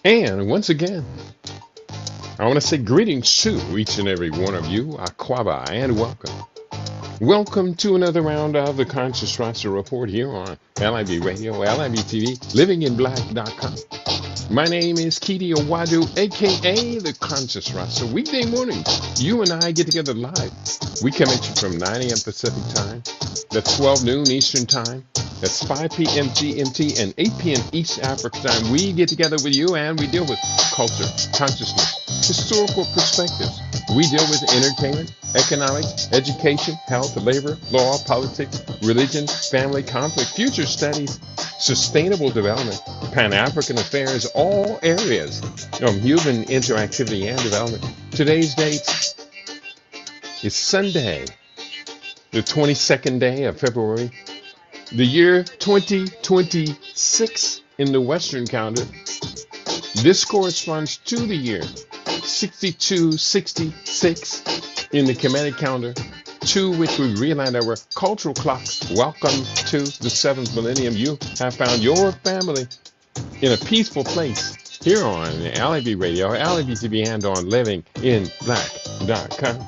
And once again, I want to say greetings to each and every one of you, Aquaba, and welcome. Welcome to another round of the Conscious Roster Report here on LIB Radio, LIB TV, livinginblack.com. My name is Kidi Owadu, aka the Conscious Roster. Weekday mornings, you and I get together live. We come at you from 9 a.m. Pacific time. That's 12 noon Eastern time. That's 5 p.m. GMT and 8 p.m. East Africa time. We get together with you and we deal with culture, consciousness, historical perspectives. We deal with entertainment, economics, education, health, labor, law, politics, religion, family, conflict, future studies, sustainable development, Pan-African affairs, all areas of human interactivity and development. Today's date is Sunday, the 22nd day of February, the year 2026 in the Western calendar. This corresponds to the year 6266 in the Kemetic calendar, to which we realign our cultural clocks. Welcome to the 7th millennium. You have found your family in a peaceful place here on LIB Radio, LIB TV, and on livinginblack.com.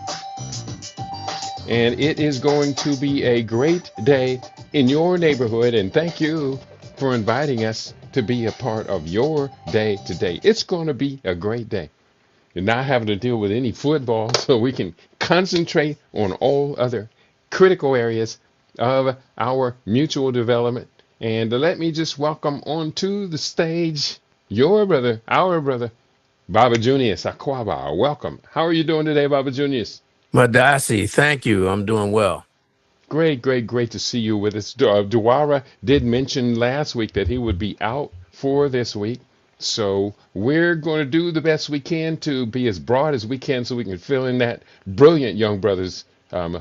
And it is going to be a great day in your neighborhood. And thank you for inviting us to be a part of your day today. It's going to be a great day. You're not having to deal with any football, so we can concentrate on all other critical areas of our mutual development. And let me just welcome onto the stage your brother, our brother, Baba Junius Aquaba. Welcome. How are you doing today, Baba Junius? Madasi, thank you. I'm doing well. Great, great, great to see you with us. Dwara did mention last week that he would be out for this week. So we're going to do the best we can to be as broad as we can so we can fill in that brilliant young brother's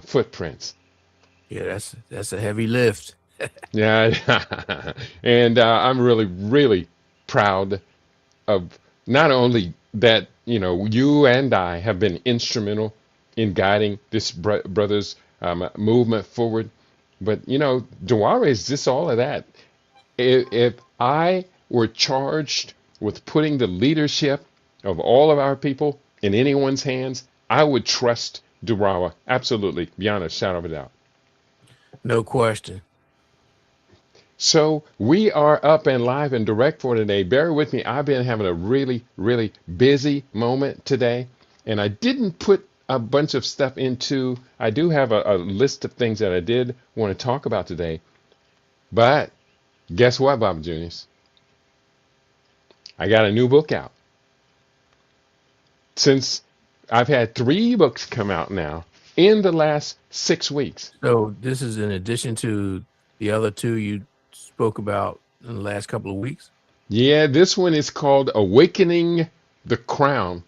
footprints. Yeah, that's a heavy lift. Yeah. And I'm really, really proud of not only that, you and I have been instrumental in guiding this brother's movement forward. But, Dwara is just all of that. If I were charged with putting the leadership of all of our people in anyone's hands, I would trust Durawa. Absolutely, beyond a shadow of a doubt. No question. So we are up and live and direct for today. Bear with me. I've been having a really, really busy moment today, and I didn't put a bunch of stuff into. I do have a list of things that I did want to talk about today, but guess what, Bob Junius? I got a new book out. Since I've had 3 books come out now in the last 6 weeks. So this is in addition to the other 2 you spoke about in the last couple of weeks? Yeah, this one is called Awakening the Crown,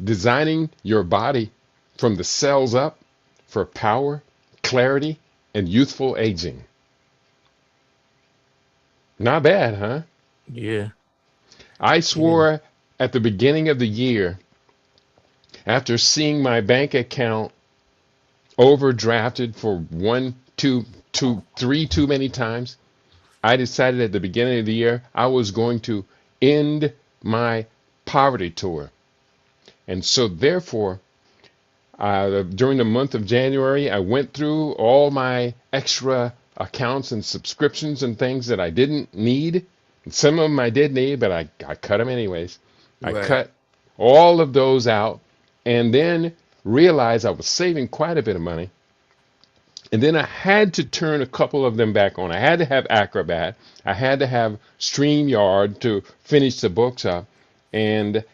Designing Your Body from the Cells Up for Power, Clarity, and Youthful Aging. Not bad, huh? Yeah. I swore at the beginning of the year, after seeing my bank account overdrafted for 1, 2, 3 too many times, I decided at the beginning of the year I was going to end my poverty tour. And so therefore, during the month of January, I went through all my extra accounts and subscriptions and things that I didn't need. And some of them I did need, but I cut them anyways. I Right. cut all of those out and then realized I was saving quite a bit of money. And then I had to turn a couple of them back on. I had to have Acrobat. I had to have StreamYard to finish the books up. And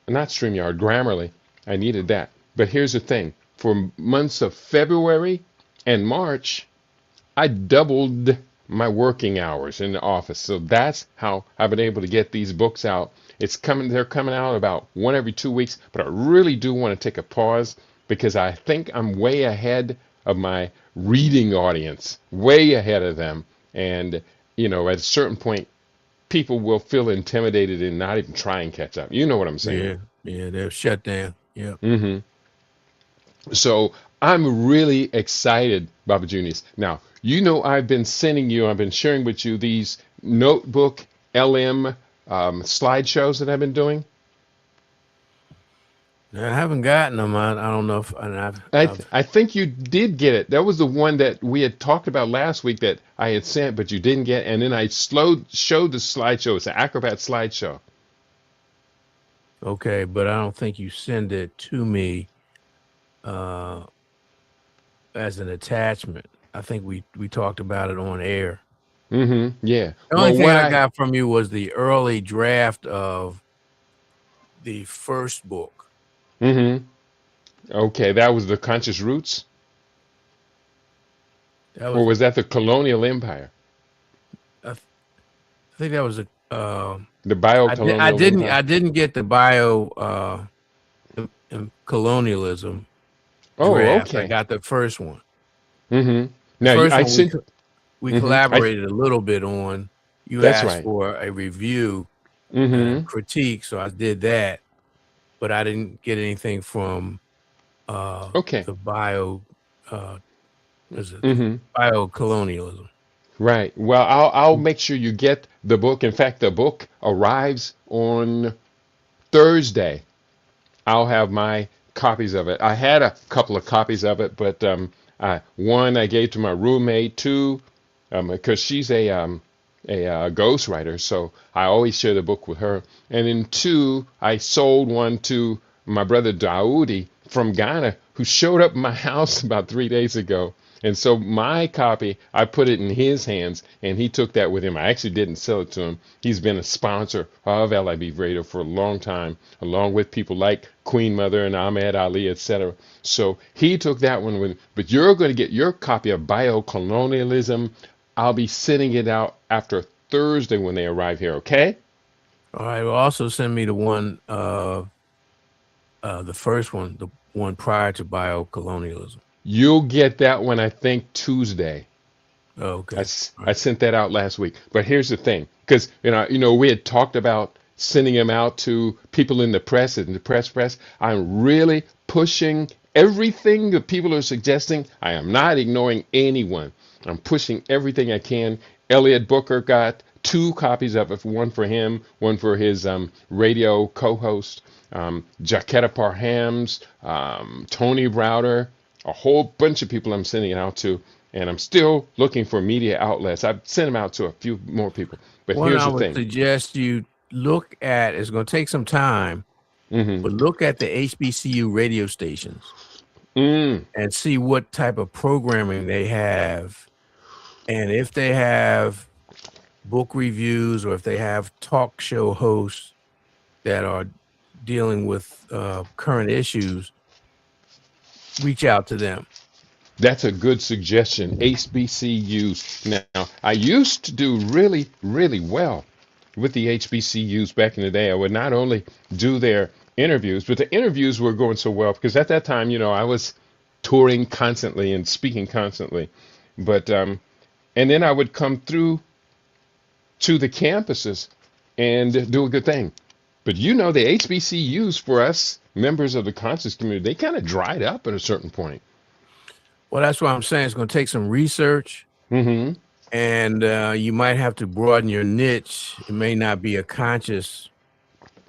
not StreamYard, Grammarly. I needed that. But here's the thing. For months of February and March, I doubled my working hours in the office. So that's how I've been able to get these books out. They're coming out about 1 every 2 weeks, but I really do want to take a pause because I think I'm way ahead of my reading audience, way ahead of them. And, at a certain point, people will feel intimidated and not even try and catch up. You know what I'm saying? Yeah, they're shut down. Yeah. Mm-hmm. So I'm really excited, Baba Junius. Now, I've been sharing with you these notebook LM slideshows that I've been doing? I haven't gotten them. I don't know if and I've I think you did get it. That was the one that we had talked about last week that I had sent, but you didn't get. And then I showed the slideshow. It's an Acrobat slideshow. okay, but I don't think you send it to me uh, as an attachment. I think we talked about it on air. Yeah. The only Well, thing what I I got from you was the early draft of the first book. hmm Okay, that was the Conscious Roots, That or was, was that the Colonial Empire, I, th- I think that was a. the Bio-Colonial Empire? I didn't get the bio colonialism Oh, draft. I okay. got the first one. hmm The Now first I one sent. we I collaborated a little bit on. You That's asked right. for a review and a hmm critique, so I did that, but I didn't get anything from Okay. the bio. Uh, is it hmm bio colonialism? Right. Well, I'll make sure you get the book. In fact, the book arrives on Thursday. I'll have my copies of it. I had a couple of copies of it, but one I gave to my roommate, two, because she's a ghostwriter, so I always share the book with her. And then two, I sold one to my brother Daoudi from Ghana, who showed up at my house about 3 days ago. And so my copy, I put it in his hands, and he took that with him. I actually didn't sell it to him. He's been a sponsor of LIB Radio for a long time, along with people like Queen Mother and Ahmed Ali, etc. So he took that one with him. But you're going to get your copy of Biocolonialism. I'll be sending it out after Thursday when they arrive here, okay? All right. Well, also send me the one, the first one, the one prior to bio colonialism. You'll get that one, I think, Tuesday. Oh, okay. All I right. sent that out last week. But here's the thing, because we had talked about sending them out to people in the press and the press. I'm really pushing everything that people are suggesting. I am not ignoring anyone. I'm pushing everything I can. Elliot Booker got two copies of it, one for him, one for his radio co-host. Jaquetta Parhams, Tony Browder, a whole bunch of people I'm sending it out to, and I'm still looking for media outlets. I've sent them out to a few more people. But One here's I the would thing. suggest you look at, it's going to take some time, hmm but look at the HBCU radio stations Mm, and see what type of programming they have. And if they have book reviews or if they have talk show hosts that are dealing with current issues, reach out to them. that's a good suggestion. HBCUs. Now, I used to do really, really well with the HBCUs back in the day. I would not only do their interviews, but the interviews were going so well because at that time, I was touring constantly and speaking constantly. But and then I would come through to the campuses and do a good thing. But the HBCUs for us members of the conscious community, they kind of dried up at a certain point. Well, that's what I'm saying. It's going to take some research, Mm-hmm. and you might have to broaden your niche. It may not be a conscious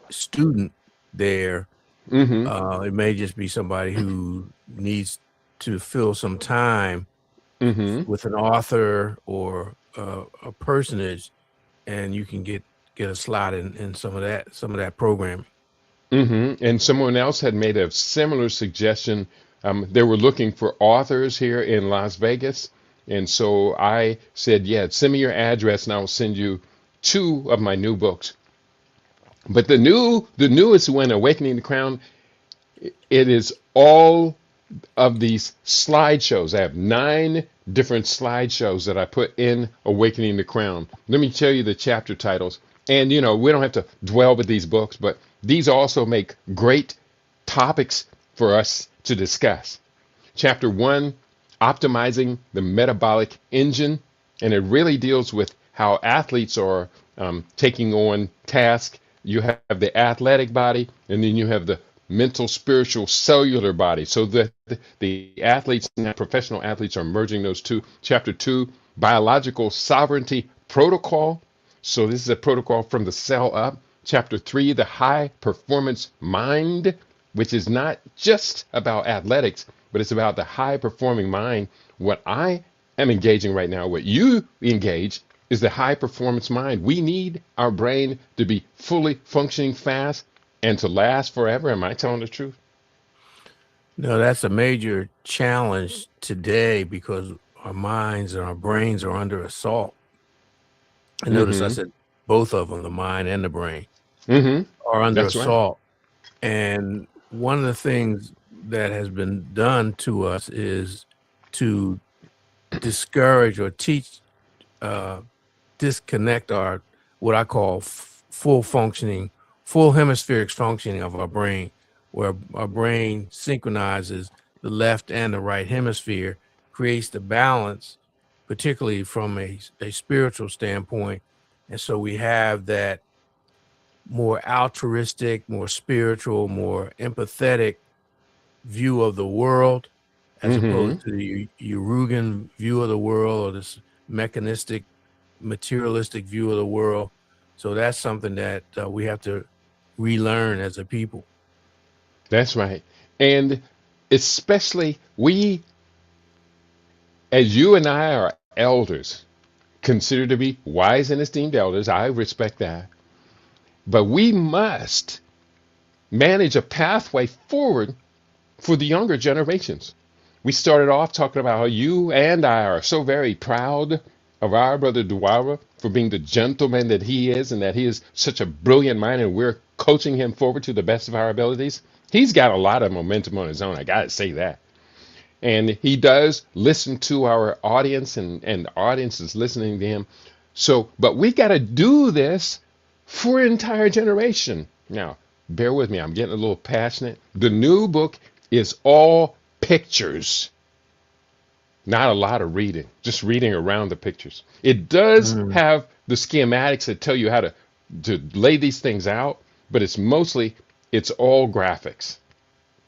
student there. Mm-hmm. It may just be somebody who needs to fill some time Mm-hmm. with an author or a personage, and you can get a slot in some of that programming. Mm-hmm. And someone else had made a similar suggestion. They were looking for authors here in Las Vegas. And so I said, yeah, send me your address and I'll send you two of my new books. But the newest one, Awakening the Crown, it is all of these slideshows. I have 9 different slideshows that I put in Awakening the Crown. Let me tell you the chapter titles. And we don't have to dwell with these books, but these also make great topics for us to discuss. Chapter 1, Optimizing the Metabolic Engine. And it really deals with how athletes are taking on tasks. You have the athletic body, and then you have the mental, spiritual, cellular body. So the athletes, now professional athletes, are merging those two. Chapter 2, Biological Sovereignty Protocol. So this is a protocol from the cell up. Chapter 3, the high performance mind, which is not just about athletics, but it's about the high performing mind. What I am engaging right now, what you engage, is the high performance mind. We need our brain to be fully functioning fast and to last forever. Am I telling the truth? No, that's a major challenge today because our minds and our brains are under assault. And notice I Mm-hmm. said both of them, the mind and the brain, Mm-hmm. are under That's right. assault. And one of the things that has been done to us is to discourage or teach, uh, disconnect our what I call full functioning, full hemispheric functioning of our brain, where our brain synchronizes the left and the right hemisphere, creates the balance, particularly from a spiritual standpoint. And so we have that more altruistic, more spiritual, more empathetic view of the world, as Mm-hmm. opposed to the Urugan view of the world or this mechanistic, materialistic view of the world. So that's something that we have to relearn as a people. That's right. And especially we, as you and I are elders, considered to be wise and esteemed elders, I respect that. But we must manage a pathway forward for the younger generations. We started off talking about how you and I are so very proud of our brother Dwara for being the gentleman that he is and that he is such a brilliant mind and we're coaching him forward to the best of our abilities. He's got a lot of momentum on his own, I gotta say that. And he does listen to our audience and the audience is listening to him. So, but we got to do this for an entire generation. Now, bear with me, I'm getting a little passionate. The new book is all pictures, not a lot of reading, just reading around the pictures. It does Mm, have the schematics that tell you how to lay these things out, but it's all graphics.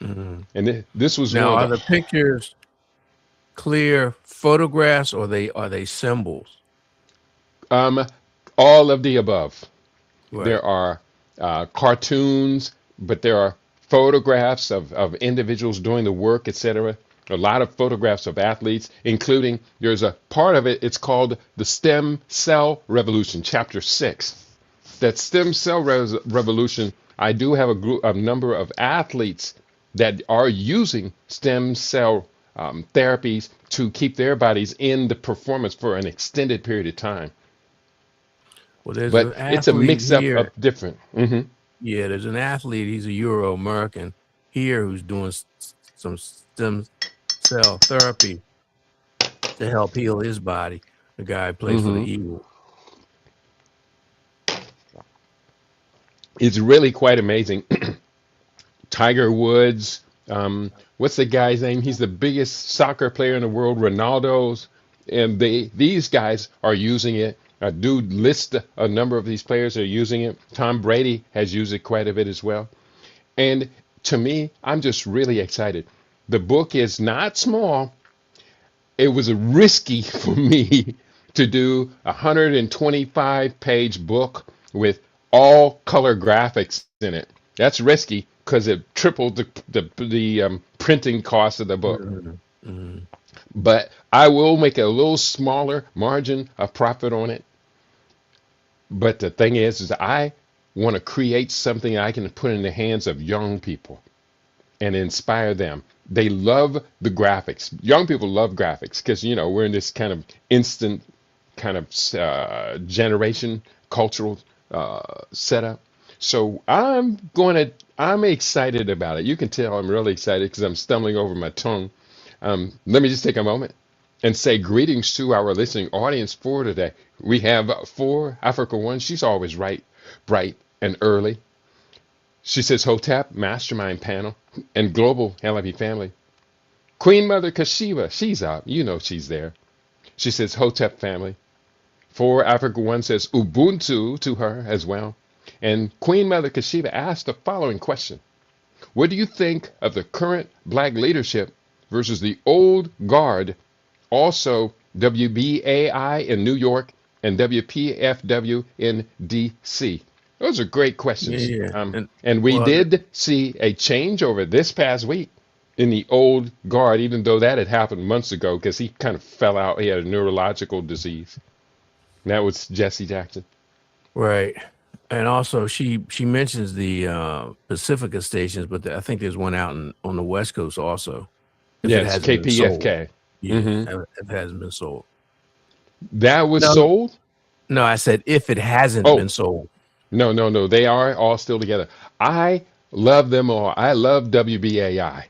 mm. And this was one Now, of are the the pictures clear photographs or are they symbols? um all of the above. Right. There are cartoons, but there are photographs of individuals doing the work, etc. A lot of photographs of athletes, including there's a part of it, it's called the Stem Cell Revolution, Chapter 6. That stem cell revolution, I do have a number of athletes that are using stem cell therapies to keep their bodies in the performance for an extended period of time. Well, there's But an it's a athlete mix up here. of different. Hmm. Yeah, there's an athlete. He's a Euro American here who's doing some stem cell therapy to help heal his body. The guy who plays for the Hmm. Eagles. It's really quite amazing. Tiger Woods, what's the guy's name? He's the biggest soccer player in the world, Ronaldo's, and these guys are using it. I do list a number of these players that are using it. Tom Brady has used it quite a bit as well. And to me, I'm just really excited. The book is not small. It was risky for me to do a 125-page book with all color graphics in it. That's risky because it tripled the printing cost of the book. Mhm, mhm. But I will make a little smaller margin of profit on it. But the thing is I want to create something I can put in the hands of young people and inspire them. They love the graphics. Young people love graphics because we're in this kind of instant kind of generation cultural setup. So I'm excited about it. You can tell I'm really excited because I'm stumbling over my tongue. Let me just take a moment and say greetings to our listening audience for today. We have for Africa One. She's always right, bright, and early. She says Hotep Mastermind Panel and Global LIP Family. Queen Mother Kashiva, she's up. She's there. She says Hotep Family. For Africa One says Ubuntu to her as well. And Queen Mother Kashiva asked the following question: what do you think of the current black leadership versus the old guard? Also, WBAI in New York and WPFW in DC? Those are great questions. Yeah. And And we well, did see a change over this past week in the old guard, even though that had happened months ago because he kind of fell out. He had a neurological disease. And that was Jesse Jackson. right. And also, she mentions the Pacifica stations, but I think there's one out on the West Coast also. If it Yes, hasn't been sold, KPFK. yeah, Hmm. if it hasn't been sold. That was No, sold. no, I said if it hasn't Oh, been sold. no, no, no. They are all still together. I love them all. I love WBAI.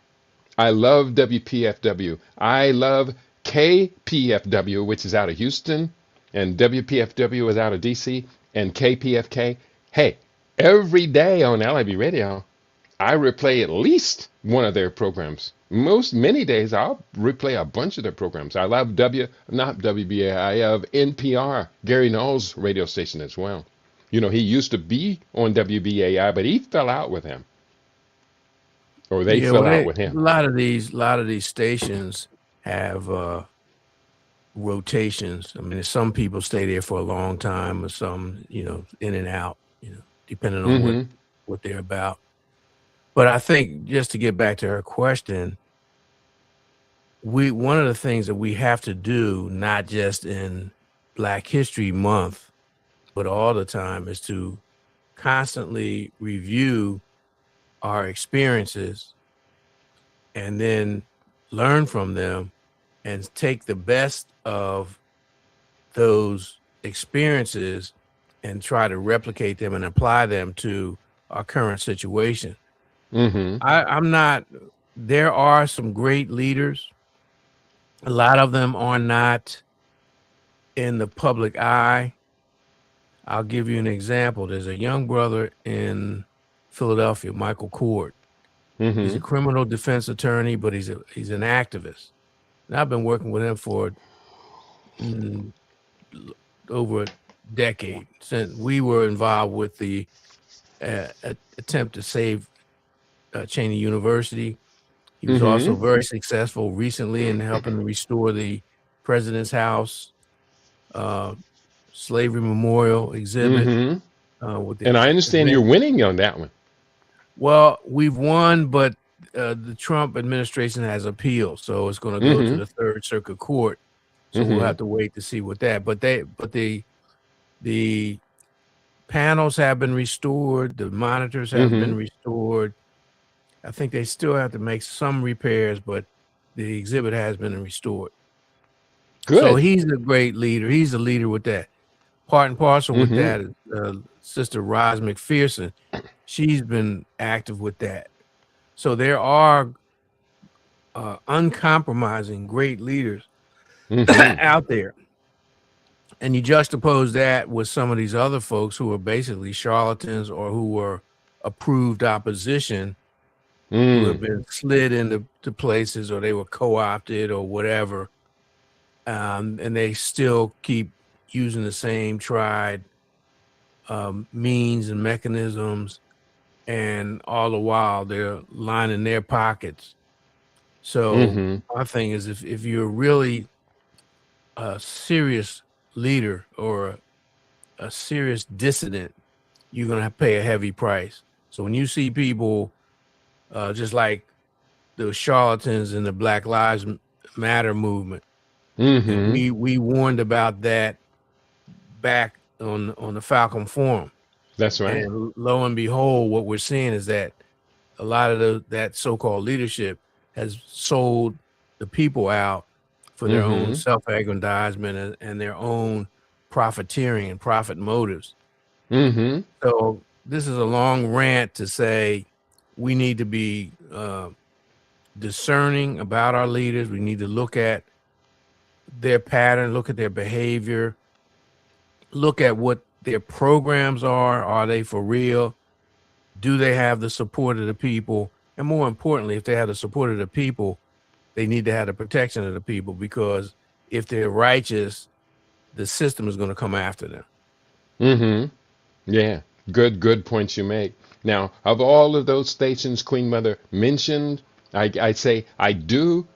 I love WPFW. I love KPFW, which is out of Houston, and WPFW is out of DC, and KPFK. Hey, every day on LIB Radio, I replay at least one of their programs. Many days I'll replay a bunch of their programs. I love not WBAI, I love NPR, Gary Knowles' radio station as well. You know, he used to be on WBAI, but he fell out with him, or they Yeah, well, fell out they with him. a lot of these stations have rotations. I mean, some people stay there for a long time, or some, in and out, depending on Mm-hmm. what they're about. But I think just to get back to her question, one of the things that we have to do, not just in Black History Month, but all the time, is to constantly review our experiences and then learn from them and take the best of those experiences and try to replicate them and apply them to our current situation. Mm-hmm. I'm not, there are some great leaders. A lot of them are not in the public eye. I'll give you an example. There's a young brother in Philadelphia, Michael Cord. He's Mm-hmm. a criminal defense attorney, but he's an activist. And I've been working with him for mm, over a decade, since we were involved with the attempt to save Cheney University. He was also Mm-hmm. very successful recently in helping to restore the President's House uh, Slavery Memorial exhibit Mm-hmm. with the And I understand you're event. winning on that one. Well, we've won, but the Trump administration has appealed, so it's going to go to Mm-hmm. the Third Circuit Court. So we'll Mm-hmm. have to wait to see what that. But the panels have been restored. The monitors have Mm-hmm. been restored. I think they still have to make some repairs, but the exhibit has been restored. So Good. he's a great leader. He's a leader with that. Part and parcel with Mm-hmm. that is Sister Roz McPherson. She's been active with that. So there are uncompromising great leaders Mm-hmm. out there. And you juxtapose that with some of these other folks who are basically charlatans or who were approved opposition, who have Mm. been slid into places or they were co-opted or whatever. And they still keep using the same tried means and mechanisms. And all the while they're lining their pockets. So Mm-hmm. my thing is, if you're really a serious leader or a serious dissident, you're going to pay a heavy price. So when you see people just like the charlatans in the Black Lives Matter movement, and Mm-hmm. we warned about that back on the Falcon Forum, That's right. and lo and behold, what we're seeing is that a lot of that so-called leadership has sold the people out for their own Mm-hmm. self-aggrandizement and their own profiteering and profit motives. Mm-hmm. So this is a long rant to say we need to be discerning about our leaders. We need to look at their pattern, look at their behavior, look at what their programs are. Are they for real? Do they have the support of the people? And more importantly, if they have the support of the people, they need to have the protection of the people, because if they're righteous, the system is going to come after them. Mm-hmm. Yeah. Good points you make. Now, of all of those stations Queen Mother mentioned, I say I do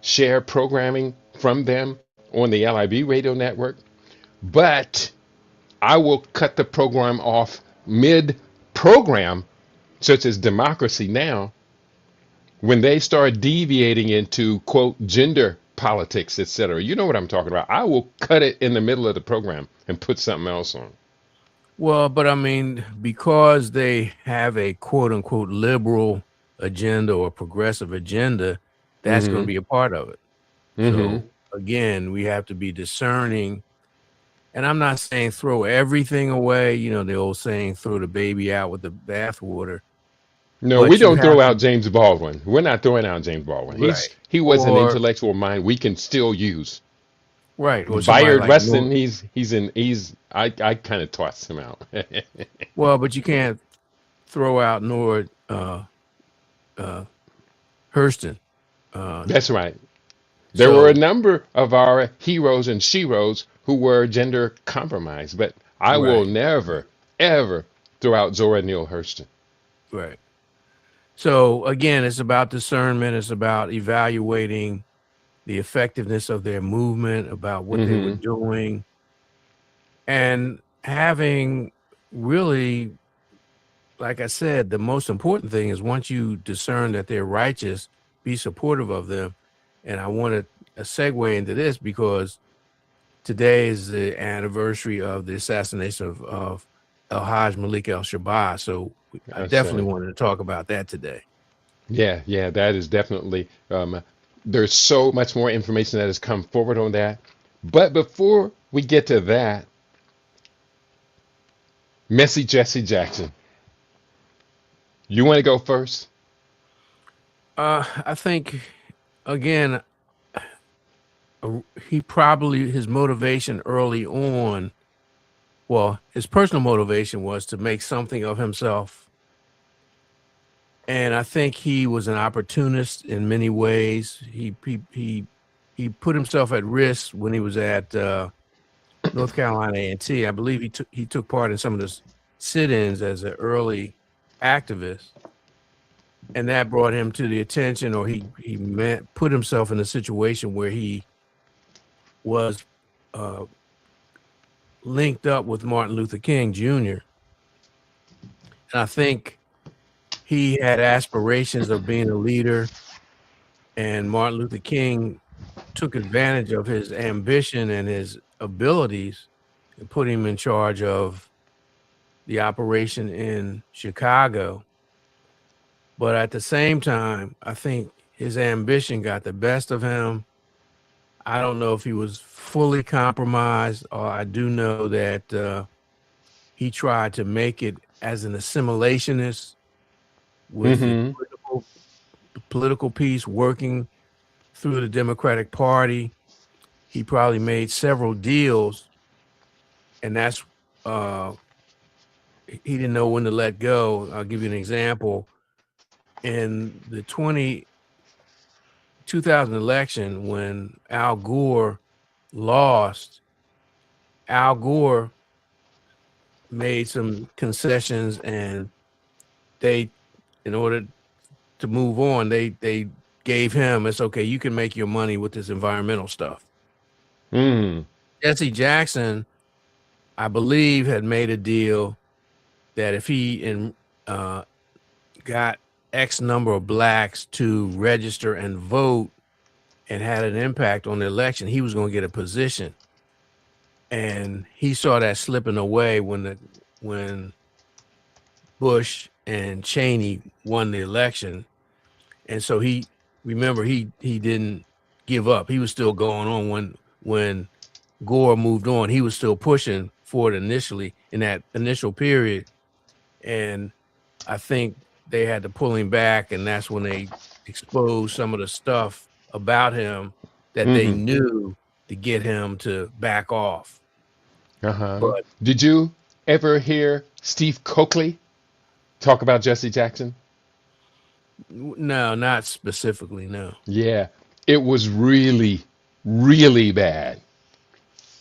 share programming from them on the LIB radio network. but I will cut the program off mid program, such as Democracy Now, when they start deviating into quote gender politics, etc. You know what I'm talking about. I will cut it in the middle of the program and put something else on. Well, but I mean, because they have a quote unquote liberal agenda or progressive agenda, that's going to Mm-hmm. be a part of it. Mm-hmm. So again, we have to be discerning. And I'm not saying throw everything away, you know, the old saying, throw the baby out with the bathwater. No, we But you don't throw have to, out James Baldwin. We're not throwing out James Baldwin. right. He was an Or, intellectual mind we can still use. right. Or somebody Bayard like, Rustin, he's I kind of tossed him out. well, but you can't throw out Nord uh, Hurston. Uh, That's right. There were a so, number of our heroes and sheroes who were gender compromised, but I will right, never, ever throw out Zora Neale Hurston. right. So again, it's about discernment. It's about evaluating the effectiveness of their movement, about what they were Mm-hmm. doing, and having really, like I said, the most important thing is once you discern that they're righteous, be supportive of them. And I wanted a segue into this because today is the anniversary of the assassination of El Hajj Malik El Shabazz. So I I definitely say, wanted to talk about that today. yeah, that is definitely. There's so much more information that has come forward on that. But before we get to that, Messy Jesse Jackson, you want to go first? I think, again, he probably, his motivation early on, well, his personal motivation was to make something of himself. And I think he was an opportunist in many ways. He put himself at risk when he was at North Carolina A&T. I believe he took part in some of the sit-ins as an early activist, and that brought him to the attention, or put himself in a situation where he was uh, linked up with Martin Luther King Jr. And I think he had aspirations of being a leader, and Martin Luther King took advantage of his ambition and his abilities and put him in charge of the operation in Chicago. But at the same time, I think his ambition got the best of him. I don't know if he was fully compromised, or I do know that he tried to make it as an assimilationist with the Mm-hmm. political piece, working through the Democratic Party. He probably made several deals, and that's he didn't know when to let go. I'll give you an example. In the 2000 election, when Al Gore lost, Al Gore made some concessions, and they, in order to move on, they gave him, it's okay, you can make your money with this environmental stuff. Mm. Jesse Jackson, I believe, had made a deal that if he got X number of blacks to register and vote and had an impact on the election, he was going to get a position. And he saw that slipping away when Bush and Cheney won the election. And so he didn't give up. He was still going on when Gore moved on. He was still pushing for it initially in that initial period. And I think they had to pull him back, and that's when they exposed some of the stuff about him that they Mm-hmm. knew to get him to back off. Uh-huh. But Did you ever hear Steve Coakley talk about Jesse Jackson? no, not specifically, no. Yeah, it was really, really bad.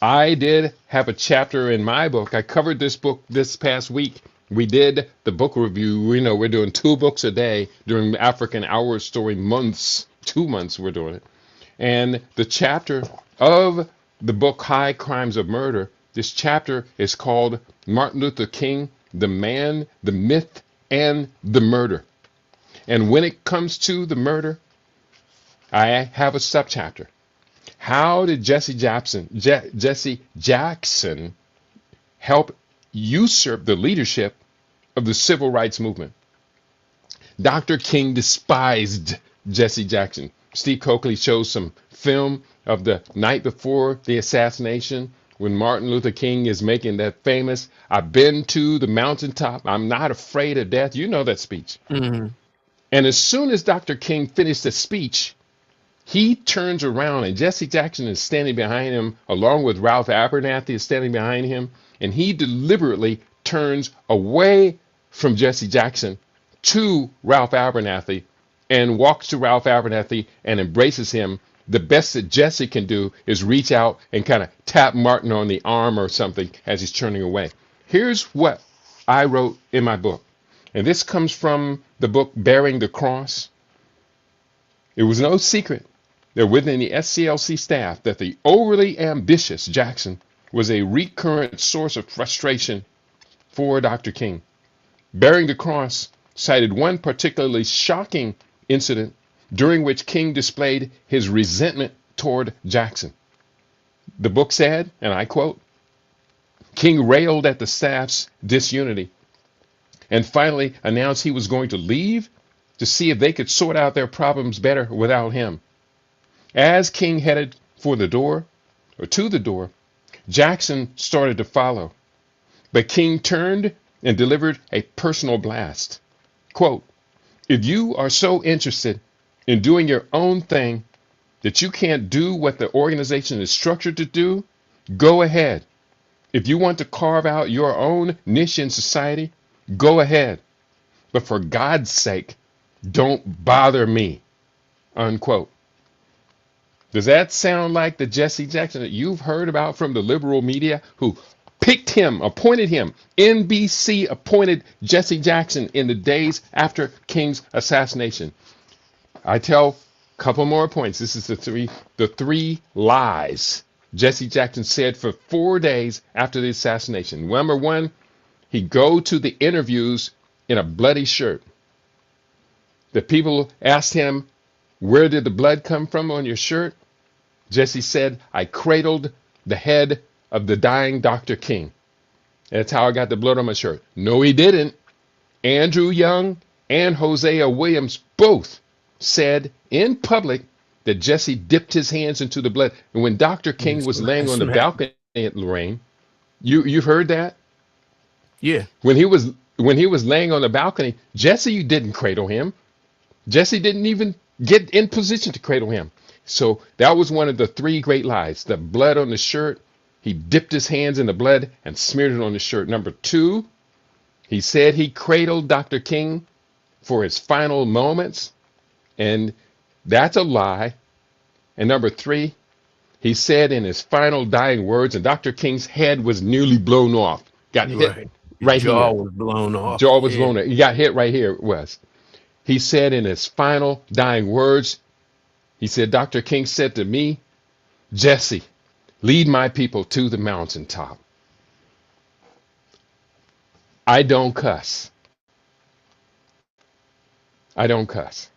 I did have a chapter in my book. I covered this book this past week. We did the book review. You know, we're doing 2 books a day during African Hour Story months. 2 months we're doing it. And the chapter of the book High Crimes of Murder This chapter is called Martin Luther King, the Man, the Myth, and the Murder. And when it comes to the murder, I have a subchapter. How did Jesse Jackson help usurp the leadership of the civil rights movement? Dr. King despised Jesse Jackson. Steve Coakley shows some film of the night before the assassination when Martin Luther King is making that famous, "I've been to the mountaintop, I'm not afraid of death." You know that speech. Mm-hmm. And as soon as Dr. King finished the speech, he turns around and Jesse Jackson is standing behind him, along with Ralph Abernathy is standing behind him. And he deliberately turns away from Jesse Jackson to Ralph Abernathy and walks to Ralph Abernathy and embraces him. The best that Jesse can do is reach out and kind of tap Martin on the arm or something as he's turning away. Here's what I wrote in my book. And this comes from the book Bearing the Cross. It was no secret that within the SCLC staff that the overly ambitious Jackson was a recurrent source of frustration for Dr. King. Bearing the Cross cited one particularly shocking incident during which King displayed his resentment toward Jackson. The book said, and I quote, "King railed at the staff's disunity and finally announced he was going to leave to see if they could sort out their problems better without him. As King headed for the door, or to the door, Jackson started to follow. But King turned and delivered a personal blast. Quote, "If you are so interested in doing your own thing that you can't do what the organization is structured to do, go ahead. If you want to carve out your own niche in society, go ahead. But for God's sake, don't bother me." Unquote. Does that sound like the Jesse Jackson that you've heard about from the liberal media who picked him, appointed him? NBC appointed Jesse Jackson in the days after King's assassination. I tell a couple more points. This is the three lies Jesse Jackson said for 4 days after the assassination. Number one, he'd go to the interviews in a bloody shirt. The people asked him, "Where did the blood come from on your shirt?" Jesse said, "I cradled the head of the dying Dr. King. That's how I got the blood on my shirt." No, he didn't. Andrew Young and Hosea Williams both said in public that Jesse dipped his hands into the blood. And when Dr. King was laying on the balcony at Lorraine, you've heard that? Yeah. When he was laying on the balcony, Jesse didn't cradle him. Jesse didn't even get in position to cradle him. So that was one of the three great lies. The blood on the shirt, he dipped his hands in the blood and smeared it on the shirt. Number two, he said he cradled Dr. King for his final moments, and that's a lie. And number three, he said in his final dying words, and Dr. King's head was nearly blown off. Got hit right here. Jaw was blown off. Jaw was blown off. He got hit right here. It was. He said in his final dying words, he said, "Dr. King said to me, 'Jesse, lead my people to the mountaintop.'" I don't cuss. I don't cuss.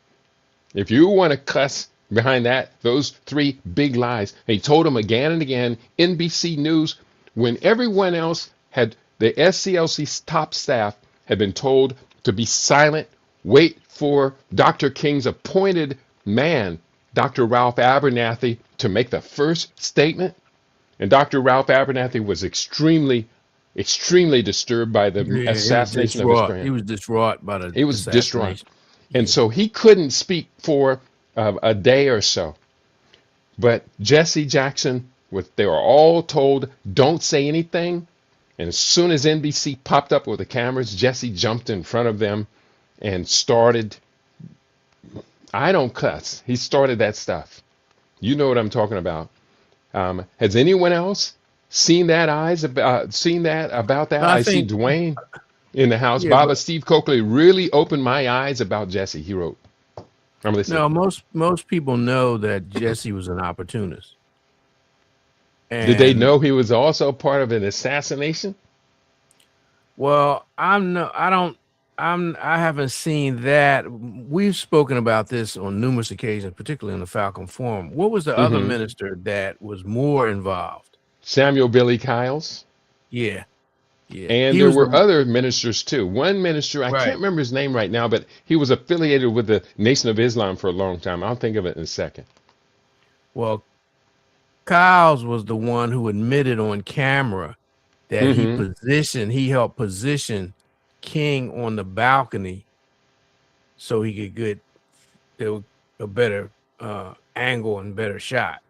If you want to cuss behind those three big lies, and he told them again and again, NBC News, when everyone else had, the SCLC's top staff had been told to be silent, wait for Dr. King's appointed man, Dr. Ralph Abernathy, to make the first statement. And Dr. Ralph Abernathy was extremely disturbed by the assassination of his friend. He was distraught by the He was distraught. And so he couldn't speak for a day or so. But Jesse Jackson, they were all told, don't say anything. And as soon as NBC popped up with the cameras, Jesse jumped in front of them and started. I don't cuss. He started that stuff. You know what I'm talking about. Has anyone else seen that about that? I see Dwayne in the house. Baba Steve Coakley really opened my eyes about Jesse. He wrote. I'm listening. No, most people know that Jesse was an opportunist. Did they And know he was also part of an assassination? well, I'm no, I don't, I haven't seen that. We've spoken about this on numerous occasions, particularly in the Falcon Forum. What was the other Hmm. minister that was more involved? Samuel Billy Kyles. Yeah, yeah, And he there was were the other ministers too. One minister, I can't right. remember his name right now, but he was affiliated with the Nation of Islam for a long time. I'll think of it in a second. Well, Kyles was the one who admitted on camera that Hmm. he helped position King on the balcony so he could get a better angle and better shot.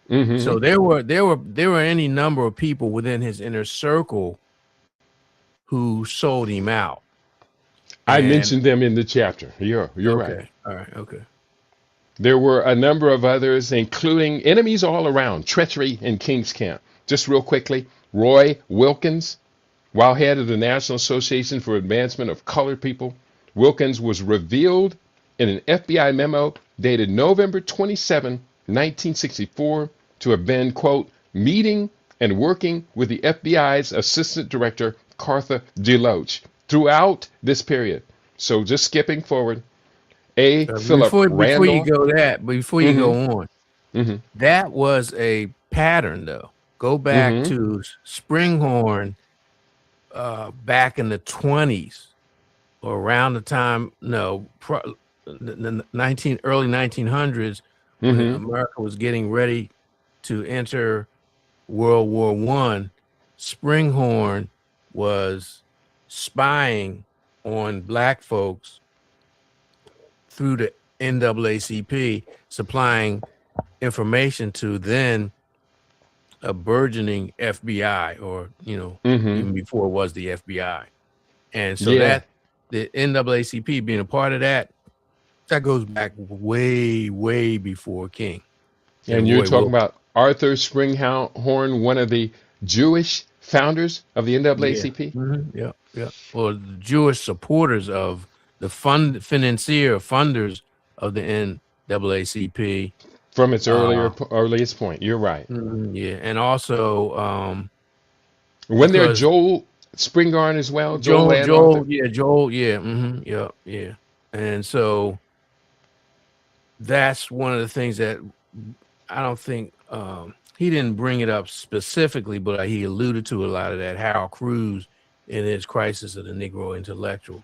Hmm. So there were any number of people within his inner circle who sold him out. I And mentioned them in the chapter. You're right. okay, all right, okay. There were a number of others, including enemies all around, treachery in King's Camp. Just real quickly, Roy Wilkins, while head of the National Association for Advancement of Colored People, Wilkins was revealed in an FBI memo dated November 27, 1964, to have been, quote, meeting and working with the FBI's Assistant Director, Cartha DeLoach, throughout this period. So just skipping forward, A. Philip Before you Randolph. go before you Mm-hmm. go on, Mm-hmm. that was a pattern though. Go back Mm-hmm. to Springhorn back in the 20s or around the time the 19 early 1900s when Mm-hmm. America was getting ready to enter World War One. Springhorn was spying on black folks through the NAACP, supplying information to then a burgeoning FBI, or Mm-hmm. even before it was the FBI. And so Yeah. that the NAACP being a part of that goes back way, way before King And and you're Roy talking Wilkins. about Arthur Springhorn, one of the Jewish founders of the Yeah. NAACP Yeah. Yeah. Or the Jewish supporters of the funders of the NAACP. from its Uh, earliest point. You're right. yeah. And also When there because Joel Springhorn as well, Joel and Arthur. Joel, yeah. Yeah. Yeah. And so that's one of the things that I don't think he didn't bring it up specifically, but he alluded to a lot of that. Harold Cruz in his Crisis of the Negro Intellectual,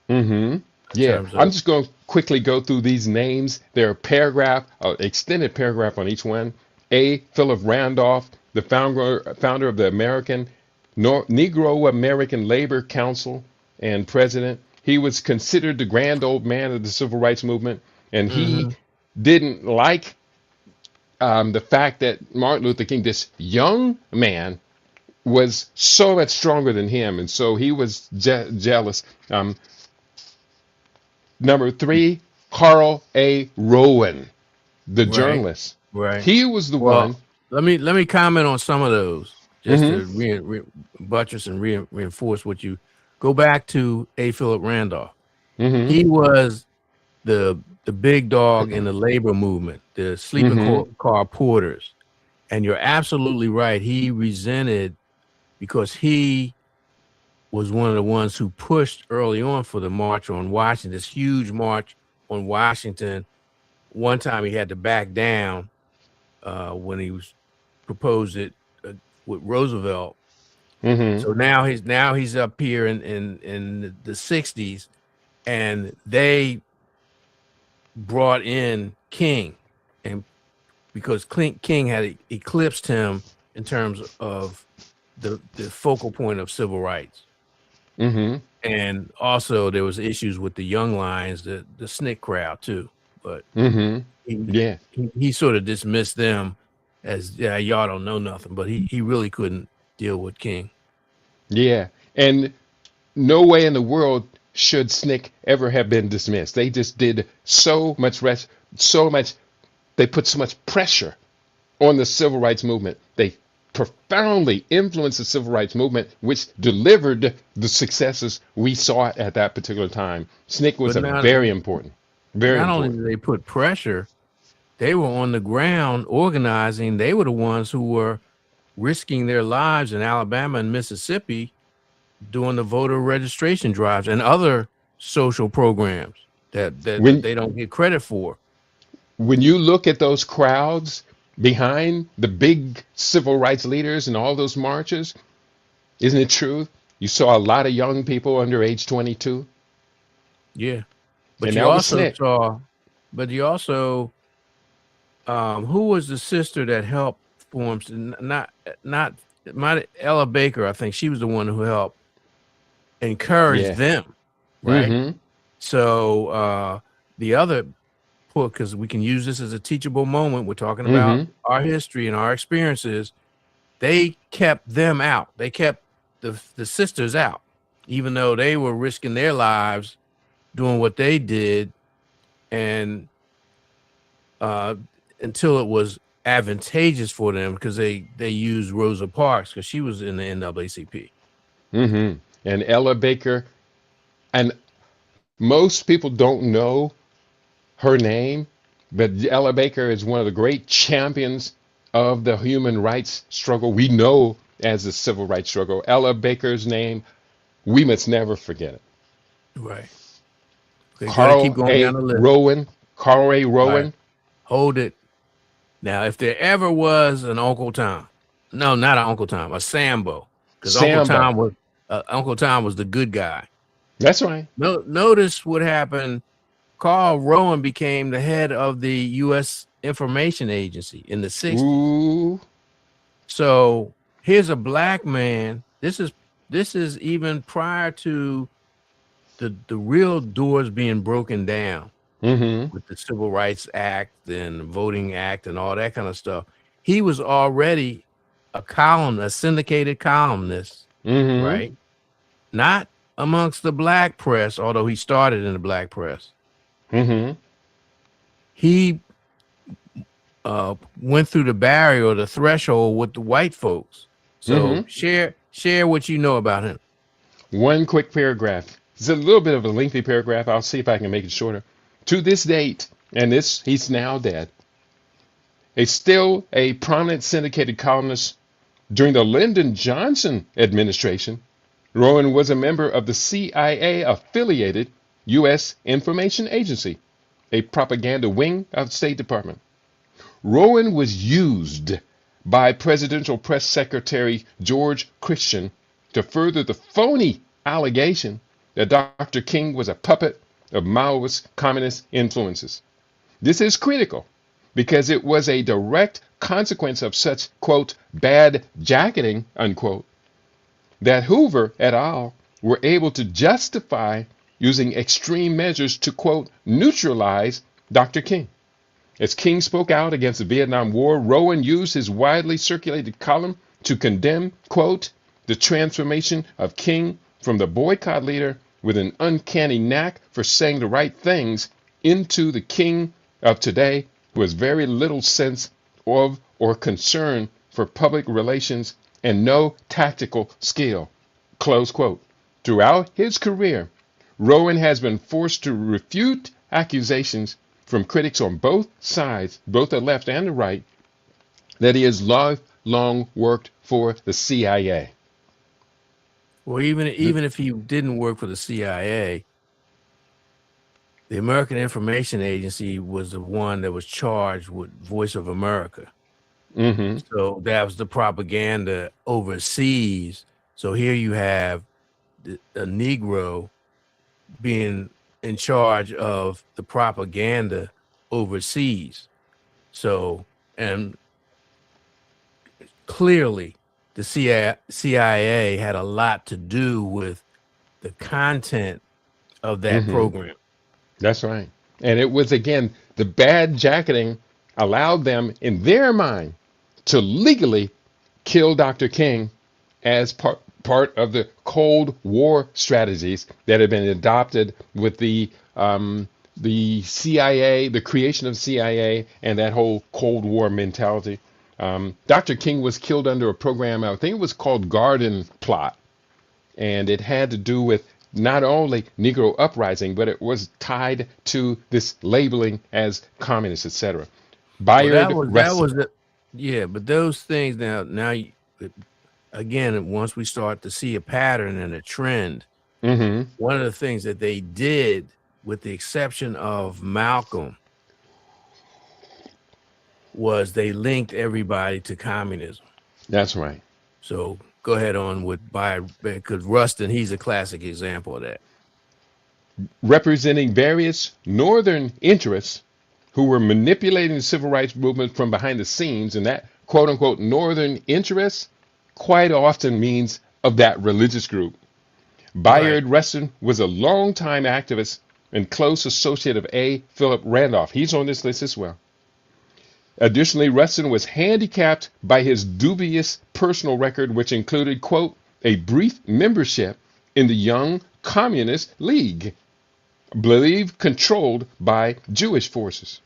Mm-hmm. in Yeah, terms I'm of just going to quickly go through these names. There are extended paragraph on each one. A. Philip Randolph, the founder of the Negro American Labor Council and president. He was considered the grand old man of the civil rights movement, and he mhm, didn't like the fact that Martin Luther King, this young man, was so much stronger than him, and so he was jealous. Number three, Carl A. Rowan, the right, journalist. right. He was the Well, one. let me comment on some of those just Hmm. to buttress and reinforce what you go back to. A. Philip Randolph. Hmm. He was the big dog in the labor movement, the sleeping Hmm. car porters. And you're absolutely right. He resented because he was one of the ones who pushed early on for the march on Washington, this huge march on Washington. One time he had to back down when he was proposed it with Roosevelt. Hmm. So now he's up here in the 60s, and they brought in King, and because King had eclipsed him in terms of the focal point of civil rights. Hmm. And also there was issues with the Young Lions, the SNCC crowd too. But Hmm. he, Yeah. he sort of dismissed them as, yeah, y'all don't know nothing. But he really couldn't deal with King. Yeah. And no way in the world should SNCC ever have been dismissed. They just did so much. They put so much pressure on the civil rights movement. They profoundly influenced the civil rights movement, which delivered the successes we saw at that particular time. SNCC was But a very not only important. did they put pressure, they were on the ground organizing. They were the ones who were risking their lives in Alabama and Mississippi doing the voter registration drives and other social programs that When they don't get credit for. when you look at those crowds behind the big civil rights leaders and all those marches, isn't it true? You saw a lot of young people under age 22, Yeah. But and you that was also SNCC. saw, but you also, who was the sister that helped form? Not my Ella Baker. I think she was the one who helped encourage Yeah. them, right? Mm-hmm. So the other book, because we can use this as a teachable moment. We're talking about Mm-hmm. our history and our experiences. They kept them out. They kept the sisters out, even though they were risking their lives doing what they did, and uh, until it was advantageous for them because they used Rosa Parks because she was in the NAACP. Mm-hmm. And Ella Baker, and most people don't know her name, but Ella Baker is one of the great champions of the human rights struggle we know as the civil rights struggle. Ella Baker's name, we must never forget it. Right. Okay, got to keep Carl going down A. the list. Rowan, Carl A. All right, Rowan, hold it. Now, if there ever was an Uncle Tom, no, not an Uncle Tom, a Sambo, because Sambo. Uncle Tom was the good guy. That's right. No, notice what happened. Carl Rowan became the head of the U.S. Information Agency in the 60s. Ooh. So here's a black man. This is even prior to the real doors being broken down Mm-hmm. with the Civil Rights Act and Voting Act and all that kind of stuff. He was already a syndicated columnist, Mm-hmm. right? Not amongst the black press, although he started in the black press. Mm-hmm. He went through the barrier or the threshold with the white folks. So Mm-hmm. share what you know about him. One quick paragraph. It's a little bit of a lengthy paragraph. I'll see if I can make it shorter. To this date, and this he's now dead, is still a prominent syndicated columnist during the Lyndon Johnson administration. Rowan was a member of the CIA affiliated U.S. Information Agency, a propaganda wing of the State Department. Rowan was used by Presidential Press Secretary George Christian to further the phony allegation that Dr. King was a puppet of Maoist communist influences. This is critical because it was a direct consequence of such, quote, bad jacketing, unquote, that Hoover et al. Were able to justify using extreme measures to, quote, neutralize Dr. King. As King spoke out against the Vietnam War, Rowan used his widely circulated column to condemn, quote, the transformation of King from the boycott leader with an uncanny knack for saying the right things into the King of today who has very little sense of or concern for public relations and no tactical skill, close quote. Throughout his career, Rowan has been forced to refute accusations from critics on both sides, both the left and the right, that he has long worked for the CIA. Well, even if he didn't work for the CIA, the American Information Agency was the one that was charged with Voice of America. Mm-hmm. So that was the propaganda overseas. So here you have a Negro being in charge of the propaganda overseas. So, and clearly the CIA had a lot to do with the content of that Mm-hmm. program. That's right. And it was, again, the bad jacketing allowed them, in their mind, to legally kill Dr. King as part of the Cold War strategies that had been adopted with the CIA, the creation of CIA, and that whole Cold War mentality. Dr. King was killed under a program, I think it was called Garden Plot, and it had to do with not only Negro uprising, but it was tied to this labeling as communist, etc. Well, Bayard Rustin. yeah, but those things now again, once we start to see a pattern and a trend, Mm-hmm. one of the things that they did, with the exception of Malcolm, was they linked everybody to communism. That's right. So go ahead on with because Rustin, he's a classic example of that. Representing various northern interests who were manipulating the civil rights movement from behind the scenes, and that quote unquote northern interest quite often means of that religious group. Right. Bayard Rustin was a longtime activist and close associate of A. Philip Randolph. He's on this list as well. Additionally, Rustin was handicapped by his dubious personal record, which included, quote, a brief membership in the Young Communist League, believed controlled by Jewish forces,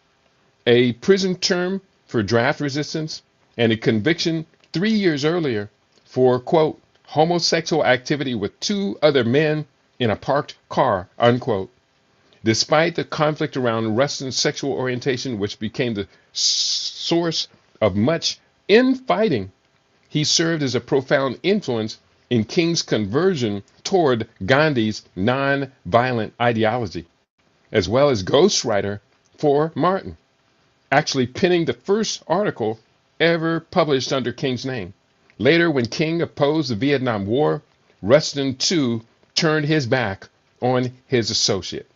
a prison term for draft resistance, and a conviction 3 years earlier for, quote, homosexual activity with two other men in a parked car, unquote. Despite the conflict around Rustin's sexual orientation, which became the source of much infighting, he served as a profound influence in King's conversion toward Gandhi's non-violent ideology, as well as ghostwriter for Martin, actually penning the first article ever published under King's name. Later, when King opposed the Vietnam War, Rustin too turned his back on his associate.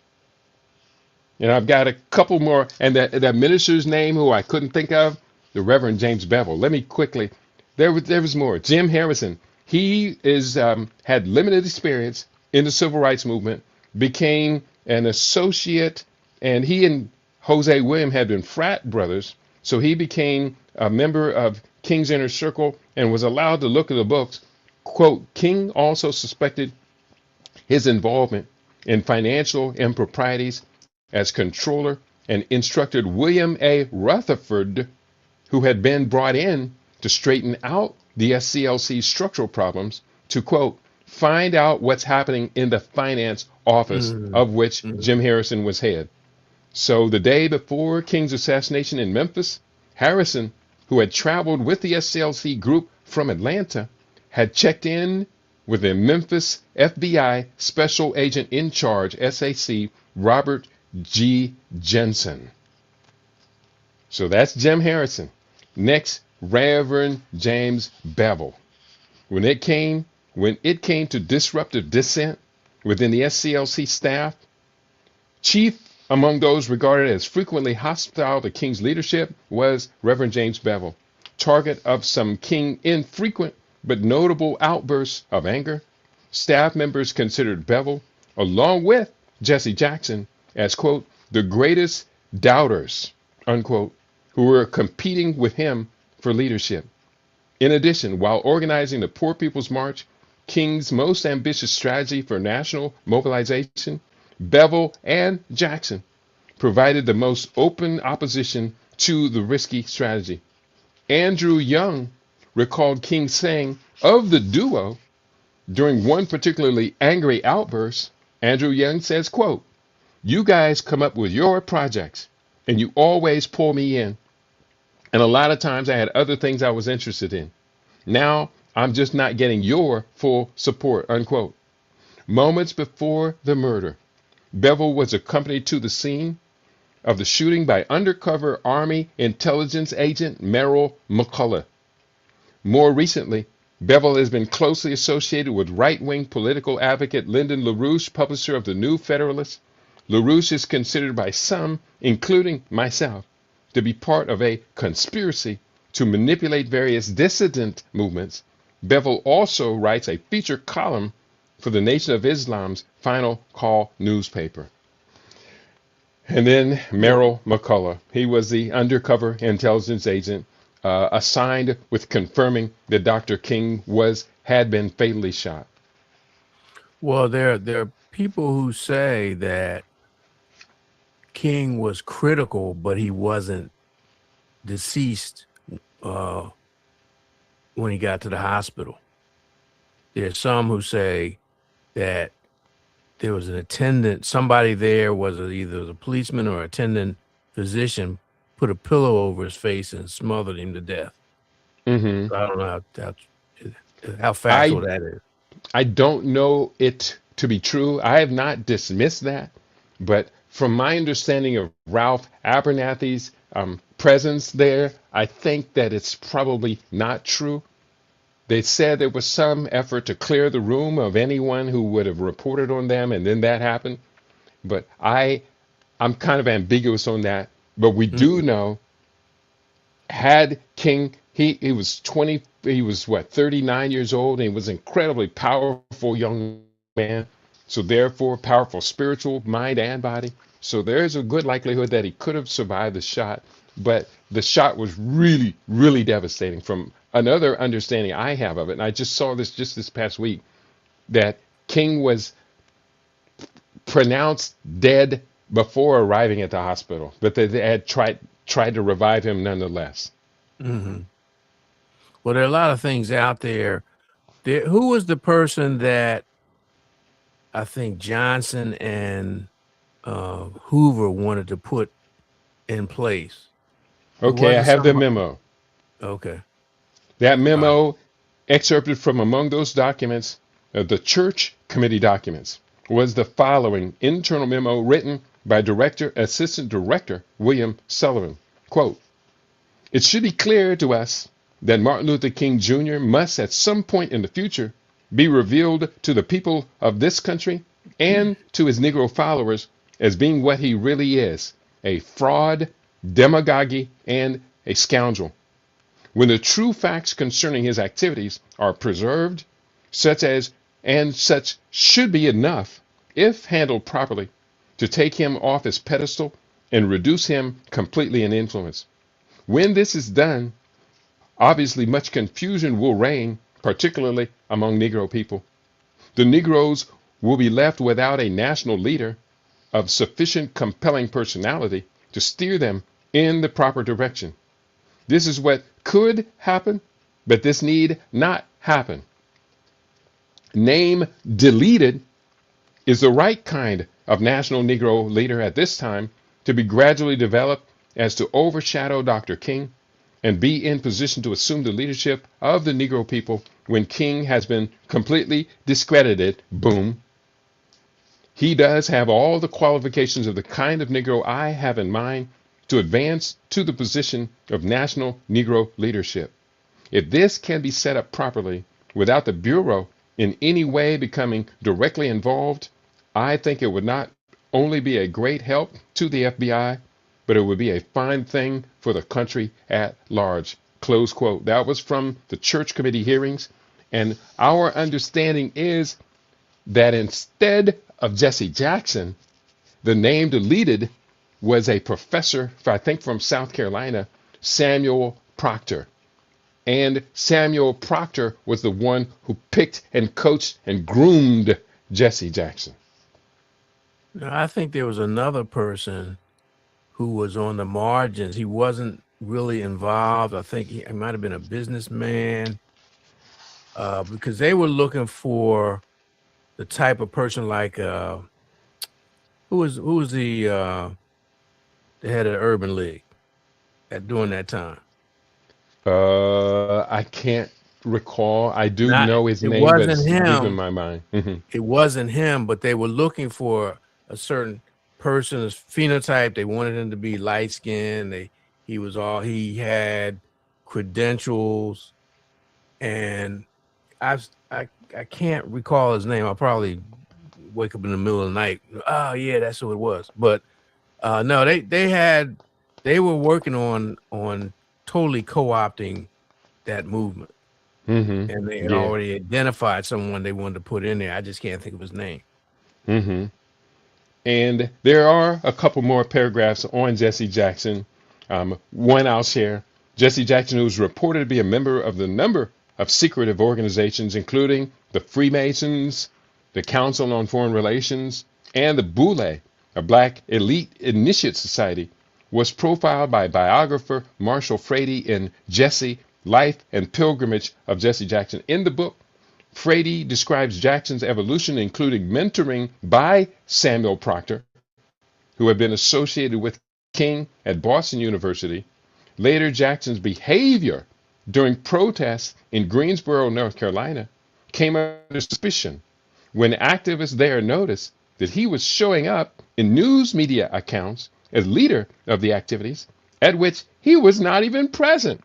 And I've got a couple more, and that minister's name who I couldn't think of, the Reverend James Bevel. Let me quickly. There was more. Jim Harrison. He had limited experience in the civil rights movement, became an associate, and he and Jose William had been frat brothers, so he became a member of King's inner circle and was allowed to look at the books. Quote, King also suspected his involvement in financial improprieties as controller and instructed William A. Rutherford, who had been brought in to straighten out the SCLC's structural problems, to, quote, find out what's happening in the finance office of which Jim Harrison was head. So the day before King's assassination in Memphis, Harrison, who had traveled with the SCLC group from Atlanta, had checked in with the Memphis FBI Special Agent in Charge, SAC, Robert G. Jensen. So that's Jim Harrison. Next, Reverend James Bevel. When it came to disruptive dissent within the SCLC staff, chief among those regarded as frequently hostile to King's leadership was Reverend James Bevel, target of some King infrequent but notable outbursts of anger. Staff members considered Bevel, along with Jesse Jackson, as, quote, the greatest doubters, unquote, who were competing with him for leadership. In addition, while organizing the Poor People's March, King's most ambitious strategy for national mobilization, Bevel and Jackson provided the most open opposition to the risky strategy. Andrew Young recalled King saying of the duo during one particularly angry outburst, Andrew Young says, quote, you guys come up with your projects and you always pull me in. And a lot of times I had other things I was interested in. Now I'm just not getting your full support, unquote. Moments before the murder, Bevel was accompanied to the scene of the shooting by undercover Army intelligence agent Merrill McCullough. More recently, Bevel has been closely associated with right-wing political advocate Lyndon LaRouche, publisher of the New Federalist. LaRouche is considered by some, including myself, to be part of a conspiracy to manipulate various dissident movements. Bevel also writes a feature column for the Nation of Islam's Final Call newspaper. And then Merrill McCullough. He was the undercover intelligence agent assigned with confirming that Dr. King had been fatally shot. Well, there are people who say that King was critical, but he wasn't deceased when he got to the hospital. There's some who say that there was an attendant, somebody there was either a policeman or attendant physician, put a pillow over his face and smothered him to death. Mm-hmm. So I don't know how How factual I that is. I don't know it to be true. I have not dismissed that, but from my understanding of Ralph Abernathy's presence there, I think that it's probably not true. They said there was some effort to clear the room of anyone who would have reported on them, and then that happened. But I'm kind of ambiguous on that. But we do Mhm. know, had King, he was 20, he was what, 39 years old, and he was an incredibly powerful young man. So therefore, powerful spiritual mind and body. So there's a good likelihood that he could have survived the shot. But the shot was really, really devastating. From another understanding I have of it, and I just saw this just this past week, that King was pronounced dead before arriving at the hospital, but they had tried to revive him nonetheless. Mhm. Well, there are a lot of things out there. Who was the person that I think Johnson and Hoover wanted to put in place? It Okay, I wasn't have the somebody. memo. Okay. That All right. memo, excerpted from among those documents, the church committee documents, was the following internal memo written by Assistant Director William Sullivan. Quote, it should be clear to us that Martin Luther King Jr. must at some point in the future be revealed to the people of this country and to his Negro followers as being what he really is, a fraud, demagogue, and a scoundrel. When the true facts concerning his activities are preserved, such as and such should be enough, if handled properly, to take him off his pedestal and reduce him completely in influence. When this is done, obviously much confusion will reign, particularly among Negro people. The Negroes will be left without a national leader of sufficient compelling personality to steer them in the proper direction. This is what could happen, but this need not happen. Name deleted is the right kind of national Negro leader at this time to be gradually developed as to overshadow Dr. King and be in position to assume the leadership of the Negro people when King has been completely discredited. Boom. He does have all the qualifications of the kind of Negro I have in mind to advance to the position of national Negro leadership. If this can be set up properly without the Bureau in any way becoming directly involved, I think it would not only be a great help to the FBI, but it would be a fine thing for the country at large. Close quote. That was from the church committee hearings. And our understanding is that instead of Jesse Jackson, the name deleted was a professor, I think from South Carolina, Samuel Proctor. And Samuel Proctor was the one who picked and coached and groomed Jesse Jackson. Now, I think there was another person who was on the margins. He wasn't really involved. I think he might have been a businessman because they were looking for the type of person like who was the head of the Urban League at during that time. I can't recall. I do Not know his it name, but wasn't it's leaving him. my mind. Mhm. It wasn't him, but they were looking for a certain person's phenotype. They wanted him to be light skinned. He had credentials, and I can't recall his name. I'll probably wake up in the middle of the night. Oh yeah, that's who it was. But no, they were working on totally co-opting that movement, Mhm. and they had Yeah. already identified someone they wanted to put in there. I just can't think of his name. Mhm. And there are a couple more paragraphs on Jesse Jackson. One I'll share. Jesse Jackson, who was reported to be a member of the number of secretive organizations, including the Freemasons, the Council on Foreign Relations, and the Boule, a black elite initiate society, was profiled by biographer Marshall Frady in Jesse, Life and Pilgrimage of Jesse Jackson. In the book, Frady describes Jackson's evolution, including mentoring by Samuel Proctor, who had been associated with King at Boston University. Later, Jackson's behavior during protests in Greensboro, North Carolina, came under suspicion when activists there noticed that he was showing up in news media accounts as leader of the activities at which he was not even present.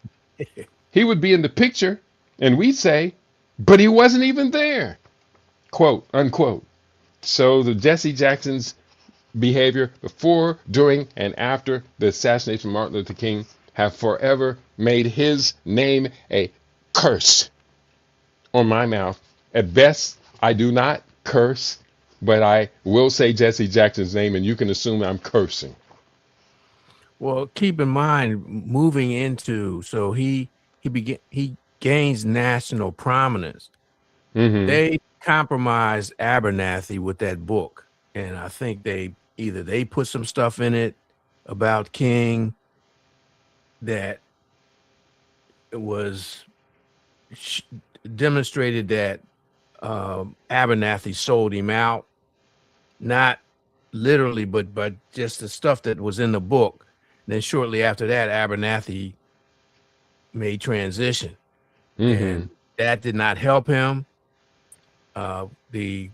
He would be in the picture, and we'd say, but he wasn't even there, quote unquote. So the Jesse Jackson's behavior before, during, and after the assassination of Martin Luther King have forever made his name a curse on my mouth. At best, I do not curse, but I will say Jesse Jackson's name, and you can assume I'm cursing. Well, keep in mind, moving into, so he gains national prominence. Mm-hmm. They compromised Abernathy with that book, and I think they put some stuff in it about King that was demonstrated that Abernathy sold him out, not literally, but just the stuff that was in the book. And then shortly after that, Abernathy made transition, Mm-hmm. and that did not help him. The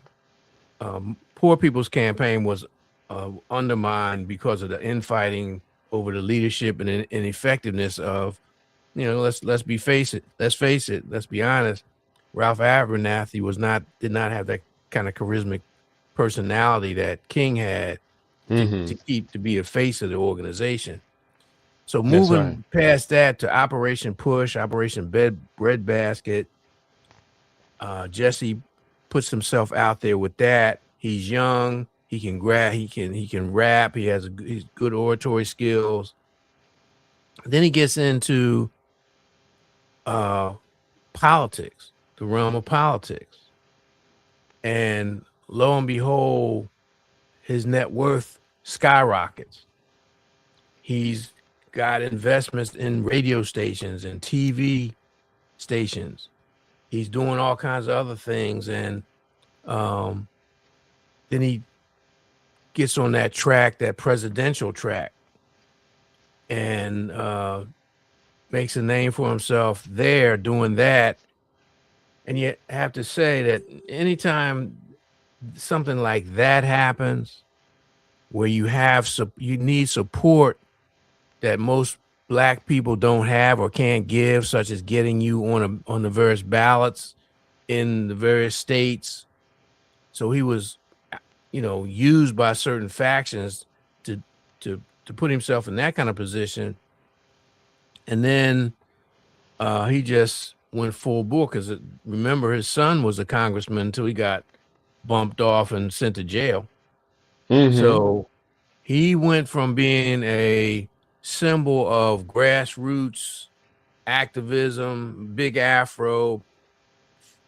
Poor People's Campaign was undermined because of the infighting over the leadership and ineffectiveness of, let's face it, let's be honest. Ralph Abernathy did not have that kind of charismatic personality that King had Mm-hmm. to be a face of the organization. So That's right. moving past that to Operation Push, Operation Breadbasket, Jesse puts himself out there with that. He's young. He can rap. He has he's good oratory skills. Then he gets into politics, the realm of politics, and lo and behold, his net worth skyrockets. He's got investments in radio stations and TV stations. He's doing all kinds of other things, and then he gets on that track, that presidential track, and makes a name for himself there doing that. And you have to say that anytime something like that happens, where you need support that most Black people don't have or can't give, such as getting you on the various ballots in the various states. So he was, used by certain factions to put himself in that kind of position. And then he just went full bore because remember, his son was a congressman until he got bumped off and sent to jail. Mm-hmm. So he went from being a symbol of grassroots activism, big afro,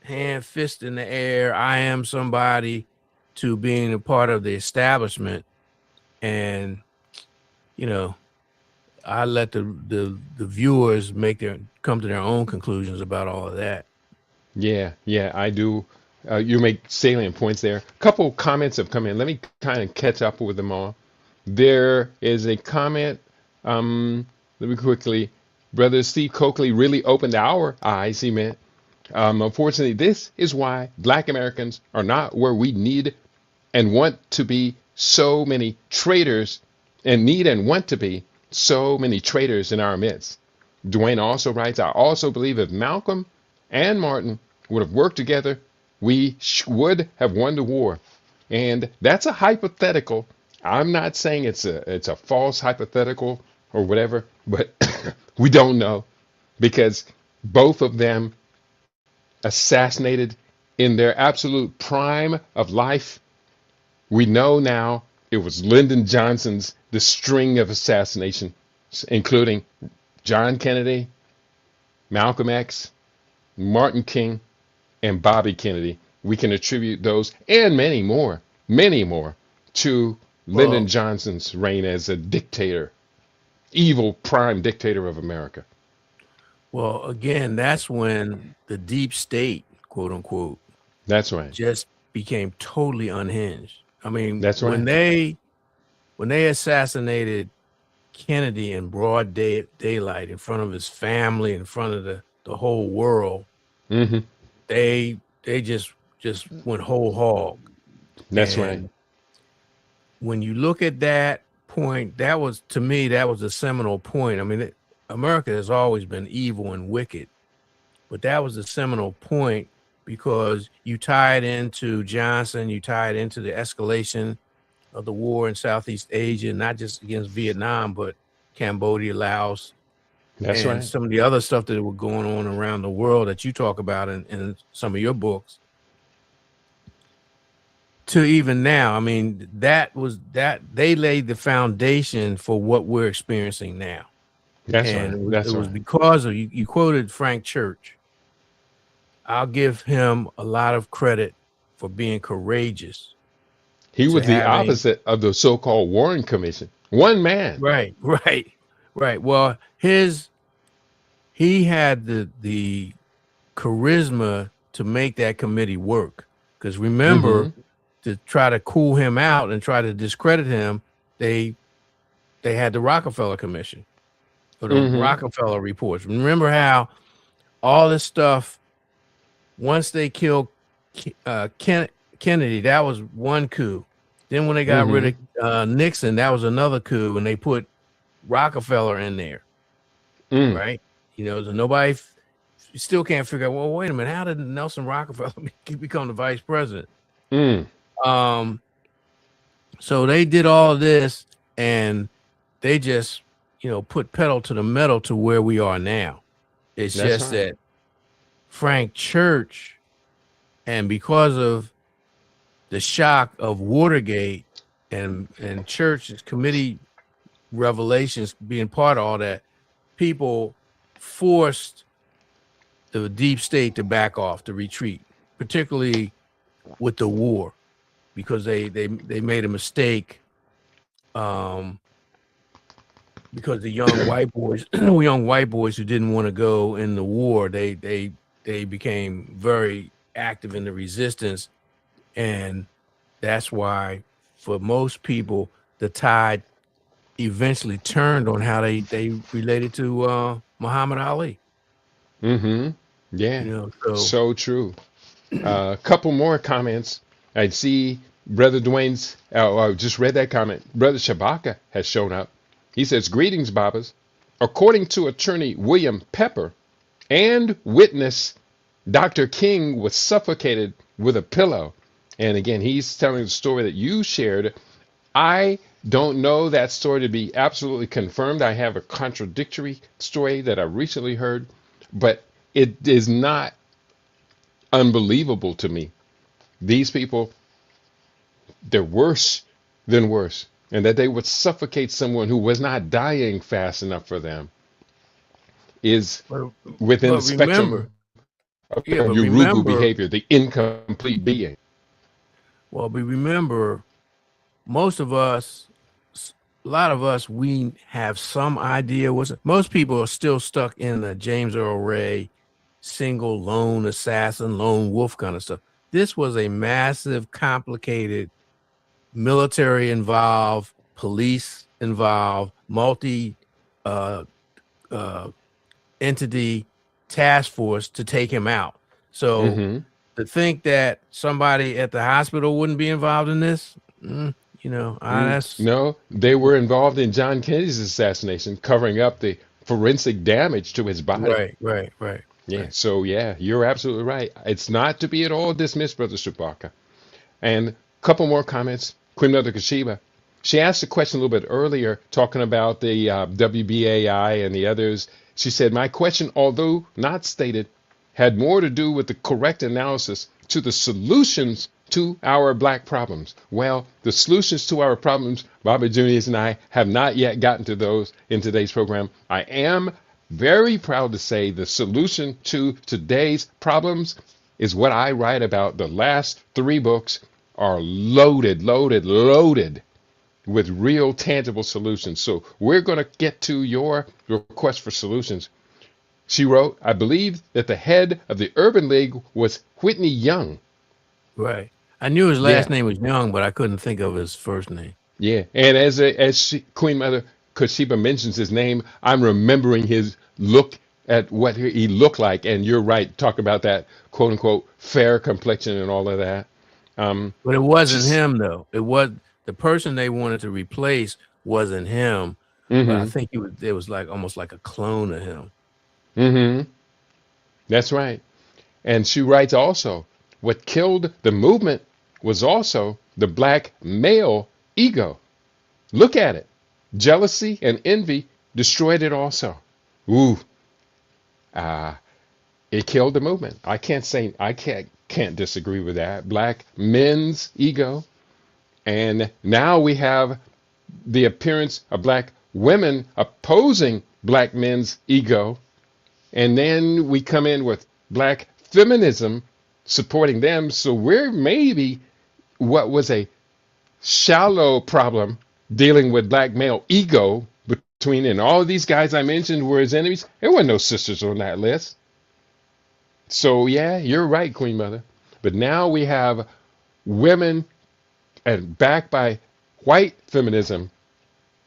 fist in the air, I am somebody, to being a part of the establishment. And, I let the viewers come to their own conclusions about all of that. Yeah, I do. You make salient points there. A couple comments have come in. Let me kind of catch up with them all. There is a comment. Let me quickly. Brother Steve Coakley really opened our eyes. He meant, unfortunately, this is why Black Americans are not where we need and want to be. So many traitors, and need and want to be so many traitors in our midst. Dwayne also writes, I also believe if Malcolm and Martin would have worked together, we would have won the war. And that's a hypothetical. I'm not saying it's a false hypothetical or whatever, but we don't know because both of them assassinated in their absolute prime of life. We know now it was Lyndon Johnson's the string of assassination, including John Kennedy, Malcolm X, Martin King, and Bobby Kennedy. We can attribute those and many more to Lyndon Johnson's reign as a dictator, evil prime dictator of America. Well, again, that's when the deep state, quote unquote, That's right. just became totally unhinged. I mean, That's when right. they assassinated Kennedy in broad daylight in front of his family, in front of the whole world, Mm-hmm. they just went whole hog. That's right. And when you look at that point, that was, to me, that was a seminal point. I mean, America has always been evil and wicked, but that was a seminal point because you tie it into Johnson, you tie it into the escalation of the war in Southeast Asia, not just against Vietnam, but Cambodia, Laos, That's and right. some of the other stuff that were going on around the world that you talk about in some of your books. To even now, I mean, that they laid the foundation for what we're experiencing now. That's And right. it That's was right. because of you quoted Frank Church. I'll give him a lot of credit for being courageous He to was the having opposite of the so-called Warren Commission. One man. right. Well, he had the charisma to make that committee work. Because Mm-hmm. remember, to try to cool him out and try to discredit him, they had the Rockefeller Commission or the Mm-hmm. Rockefeller reports. Remember how all this stuff, once they killed Kennedy, that was one coup. Then when they got Mm-hmm. rid of Nixon, that was another coup, and they put Rockefeller in there, Mm. right? So nobody still can't figure out, well, wait a minute, how did Nelson Rockefeller become the vice president? Mm. Um, so they did all of this, and they just, put pedal to the metal to where we are now. It's That's just right. that Frank Church, and because of the shock of Watergate and Church's committee revelations being part of all that, people forced the deep state to back off, to retreat, particularly with the war, because they made a mistake. Because the young white boys who didn't want to go in the war, they became very active in the resistance, and that's why for most people the tide eventually turned on how they related to Muhammad Ali. Mm-hmm. Yeah. So So true. A couple more comments. I see Brother Dwayne's. Oh, I just read that comment. Brother Shabaka has shown up. He says, "Greetings, Babas. According to attorney William Pepper and witness Dr. King was suffocated with a pillow." And again, he's telling the story that you shared. I don't know that story to be absolutely confirmed. I have a contradictory story that I recently heard, but it is not unbelievable to me. These people, they're worse than worse. And that they would suffocate someone who was not dying fast enough for them is but, within the but spectrum remember, of their yeah, but Urugu remember, behavior, the incomplete being. but remember, most of us, a lot of us, we have some idea most people are still stuck in the James Earl Ray single lone assassin, lone wolf kind of stuff. This was a massive, complicated, military involved, police involved, multi uh, uh, entity task force to take him out. So Mm-hmm. to think that somebody at the hospital wouldn't be involved in this, that's No, they were involved in John Kennedy's assassination, covering up the forensic damage to his body. Yeah, right. so yeah, you're absolutely right. It's not to be at all dismissed, Brother Shubaka. And a couple more comments. Queen Mother Kashiba, she asked a question a little bit earlier, talking about the WBAI and the others. She said, "My question, although not stated, had more to do with the correct analysis to the solutions to our black problems." Well, the solutions to our problems, Bobby Juniors and I have not yet gotten to those in today's program. I am very proud to say the solution to today's problems is what I write about. The last three books are loaded with real tangible solutions. So we're going to get to your request for solutions. She wrote, "I believe that the head of the Urban League was Whitney Young." Right. I knew his last Yeah, name was Young, but I couldn't think of his first name. yeah. And as Queen Mother, Koshiba mentions his name, I'm remembering his look at what he looked like. And you're right, talk about that quote unquote fair complexion and all of that. But it wasn't Just, him though. It was the person they wanted to replace wasn't him. But I mm-hmm, think it was like almost like a clone of him. mm-hmm. That's right. And she writes also, what killed the movement was also the black male ego. Look at it. Jealousy and envy destroyed it also. Ooh, uh, it killed the movement. I can't disagree with that. Black men's ego, and now we have the appearance of black women opposing black men's ego, and then we come in with black feminism supporting them. So we're maybe what was a shallow problem dealing with black male ego between, and all of these guys I mentioned were his enemies. There were no sisters on that list. So yeah, you're right, Queen Mother. But now we have women and backed by white feminism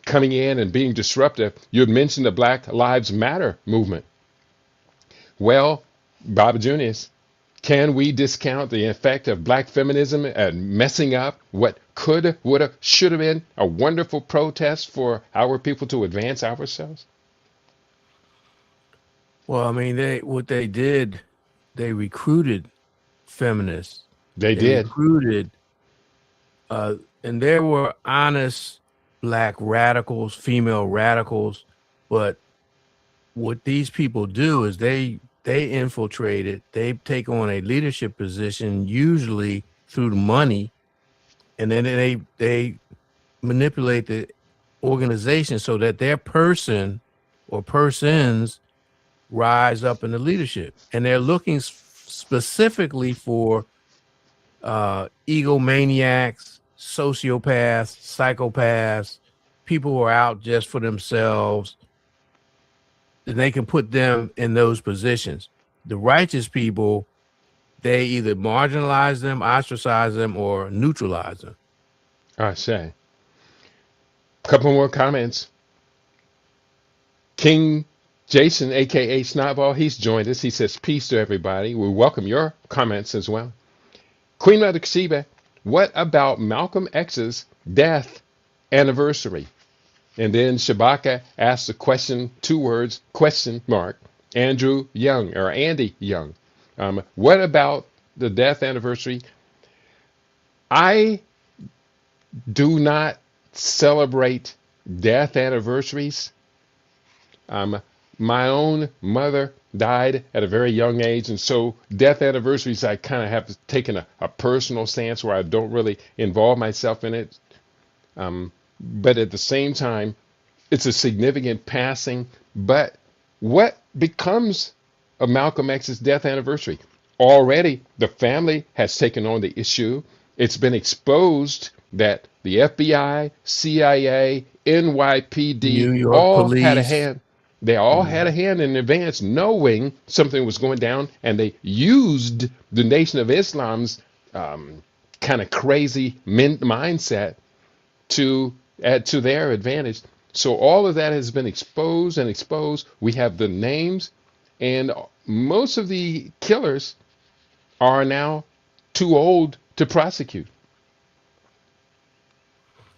coming in and being disruptive. You had mentioned the Black Lives Matter movement. Well, Baba Junius, can we discount the effect of black feminism and messing up what could, would have, should have been a wonderful protest for our people to advance ourselves? Well, I mean, what they did, they recruited feminists. They They did. recruited, and there were honest black radicals, female radicals, but what these people do is they infiltrate it. They take on a leadership position, usually through money, and then they manipulate the organization so that their person or persons rise up in the leadership, and they're looking specifically for egomaniacs, sociopaths, psychopaths, people who are out just for themselves. And they can put them in those positions. The righteous people, they either marginalize them, ostracize them, or neutralize them. I say. Couple more comments. King Jason, aka Snotball, he's joined us. He says, peace to everybody. We welcome your comments as well. Queen Mother Ksiba, what about Malcolm X's death anniversary? And then Shabaka asked the question, 2 words, question mark, Andrew Young or Andy Young. What about the death anniversary? I do not celebrate death anniversaries. Um, my own mother died at a very young age, and so death anniversaries, I kind of have taken a personal stance where I don't really involve myself in it. But at the same time, it's a significant passing. But what becomes of Malcolm X's death anniversary? Already, the family has taken on the issue. It's been exposed that the FBI, CIA, NYPD New York all had a police. hand. They all had a Mhm. hand in advance, knowing something was going down, and they used the Nation of Islam's kind of crazy mindset to add to their advantage. So all of that has been exposed and exposed. We have the names, and most of the killers are now too old to prosecute,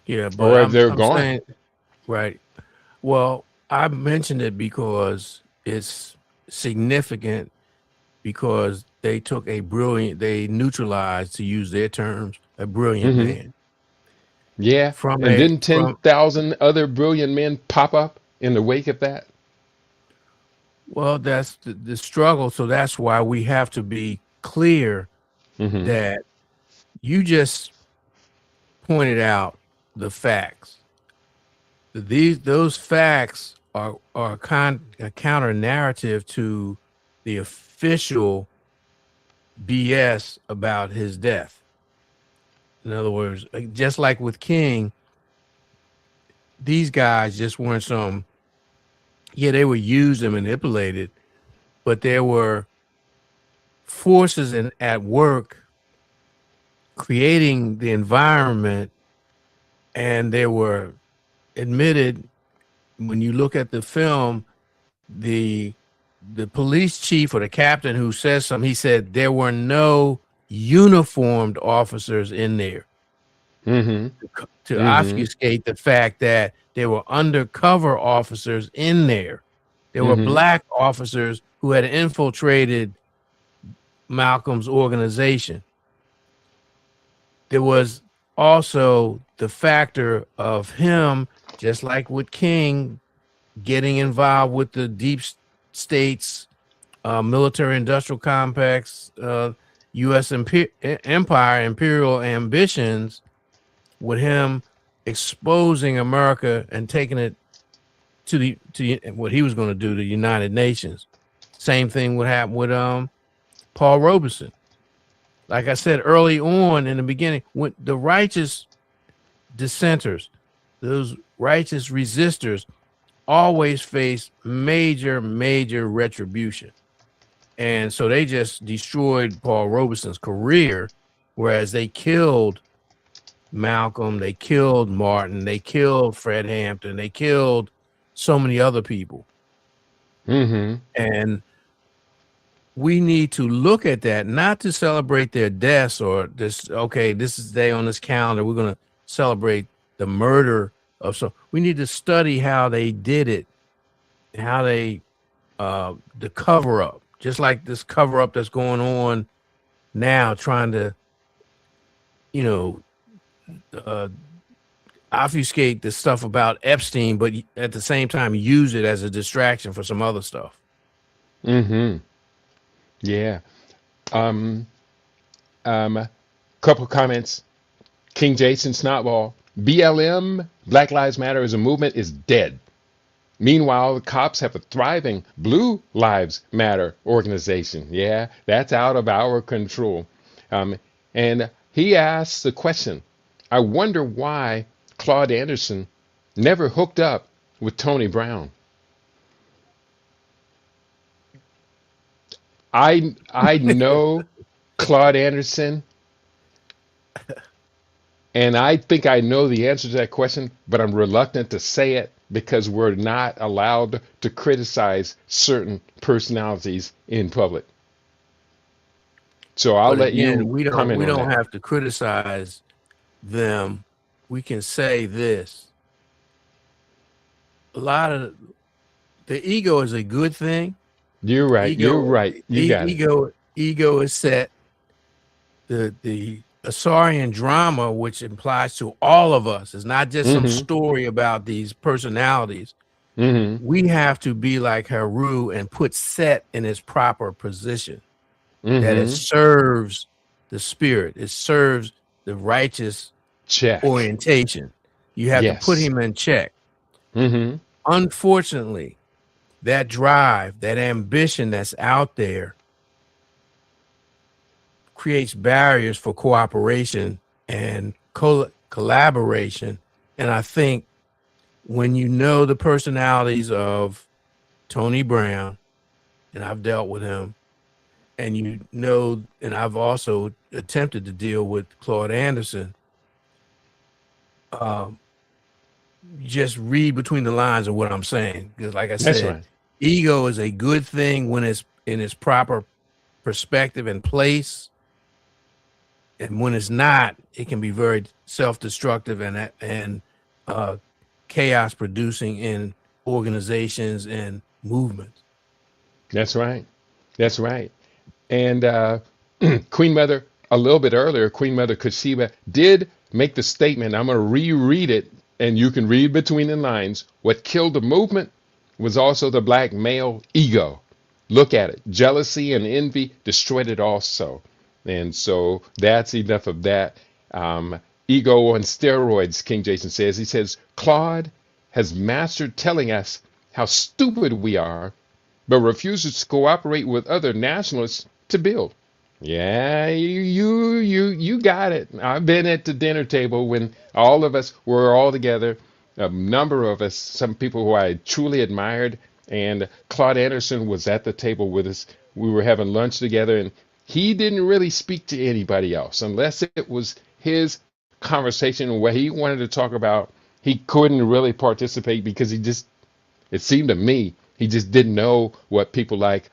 Yeah, but or if they're I'm gone. saying right. Well, I mentioned it because it's significant because they took they neutralized, to use their terms, a brilliant Hmm. man Yeah, from and a didn't from 10,000 other brilliant men pop up in the wake of that? well, that's the struggle. So that's why we have to be clear Hmm. that you just pointed out the facts. Those facts are a counter narrative to the official BS about his death. In other words, just like with King, these guys just weren't they were used and manipulated, but there were forces at work creating the environment, and there were admitted when you look at the film, the the police chief or the captain who says something, he said there were no uniformed officers in there Mm-hmm. to Mm-hmm. obfuscate the fact that there were undercover officers in there. There were Mm-hmm. black officers who had infiltrated Malcolm's organization. There was also the factor of him, just like with King, getting involved with the deep states, military industrial complex, U.S. empire, imperial ambitions, with him exposing America and taking it to what he was going to do to the United Nations. Same thing would happen with Paul Robeson. Like I said early on in the beginning, when the righteous dissenters, those righteous resistors, always face major retribution. And so they just destroyed Paul Robeson's career, whereas they killed Malcolm, they killed Martin, they killed Fred Hampton, they killed so many other people. Mm-hmm. And we need to look at that, not to celebrate their deaths or this, okay, this is the day on this calendar, we're going to celebrate the murder of so. We need to study how they did it, how they the cover up, just like this cover up that's going on now, trying to, you know, obfuscate the stuff about Epstein, but at the same time use it as a distraction for some other stuff. Mm-hmm. Yeah. Um, couple comments. King Jason Snotball. BLM, Black Lives Matter as a movement, is dead. Meanwhile, the cops have a thriving Blue Lives Matter organization. Yeah, that's out of our control. And he asks the question, I wonder why Claude Anderson never hooked up with Tony Brown. I know Claude Anderson, and I think I know the answer to that question, but I'm reluctant to say it because we're not allowed to criticize certain personalities in public. So I'll But let again, you we comment on don't that. have to criticize them. We can say this. A lot of the ego is a good thing. You're right. You're Ego, right. You got it. ego is set. The Asarian drama, which implies to all of us, is not just some Mm-hmm. story about these personalities. Mm-hmm. We have to be like Heru and put Set in its proper position, that it Mm-hmm. serves the spirit, it serves the righteous Check. orientation. You have to put Yes. him in check. Mm-hmm. Unfortunately, that drive, that ambition that's out there creates barriers for cooperation and collaboration. And I think when you know the personalities of Tony Brown, and I've dealt with him, and you know, and I've also attempted to deal with Claude Anderson, um, just read between the lines of what I'm saying. Because like I That's said, right. ego is a good thing when it's in its proper perspective and place. And when it's not, it can be very self-destructive and chaos producing in organizations and movements. That's right. That's right. And Queen Mother, a little bit earlier, Queen Mother Kusiba did make the statement. I'm going to reread it, and you can read between the lines. What killed the movement was also the black male ego. Look at it. Jealousy and envy destroyed it also. And so that's enough of that. Ego on steroids, King Jason says. He says, Claude has mastered telling us how stupid we are, but refuses to cooperate with other nationalists to build. Yeah, you got it. I've been at the dinner table when all of us were all together, a number of us, some people who I truly admired, and Claude Anderson was at the table with us. We were having lunch together, and he didn't really speak to anybody else unless it was his conversation and what he wanted to talk about. He couldn't really participate because he just It seemed to me he just didn't know what people like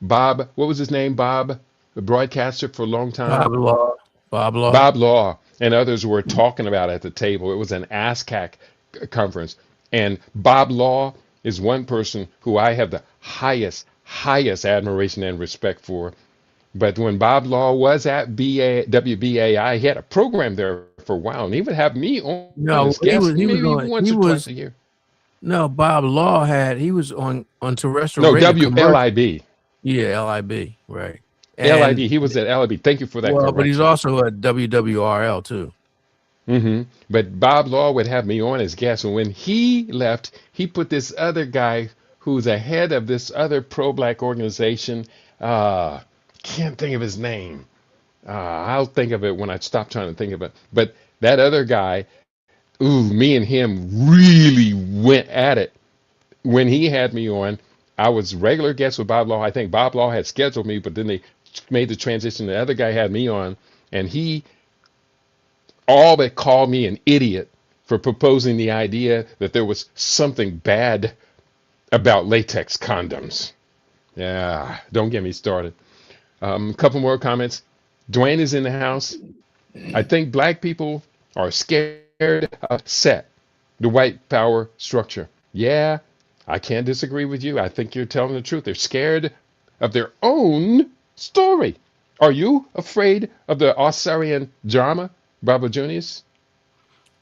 Bob, what was his name? Bob, the broadcaster for a long time. Bob Law. Bob Law. Bob Law and others were talking about at the table. It was an ASCAC conference. And Bob Law is one person who I have the highest admiration and respect for. But when Bob Law was at WBAI, he had a program there for a while, and he would have me on as No, guest, he was maybe on. once or He twice a was year. no Bob Law had. He was on terrestrial No, radio commercial. WLIB. Yeah, LIB, right. And LIB. He was at LIB. Thank you for that well, but he's correction. also at WWRL too. But Bob Law would have me on as guest. And when he left, he put this other guy who's ahead of this other pro-black organization. Uh, can't think of his name. I'll think of it when I stop trying to think of it. But that other guy, ooh, me and him really went at it. When he had me on, I was regular guest with Bob Law. I think Bob Law had scheduled me, but then they made the transition. The other guy had me on, and he all but called me an idiot for proposing the idea that there was something bad about latex condoms. Yeah, don't get me started. A couple more comments. Dwayne is in the house. I think black people are scared of set, the white power structure. Yeah, I can't disagree with you. I think you're telling the truth. They're scared of their own story. Are you afraid of the Osirian drama, Baba Junius?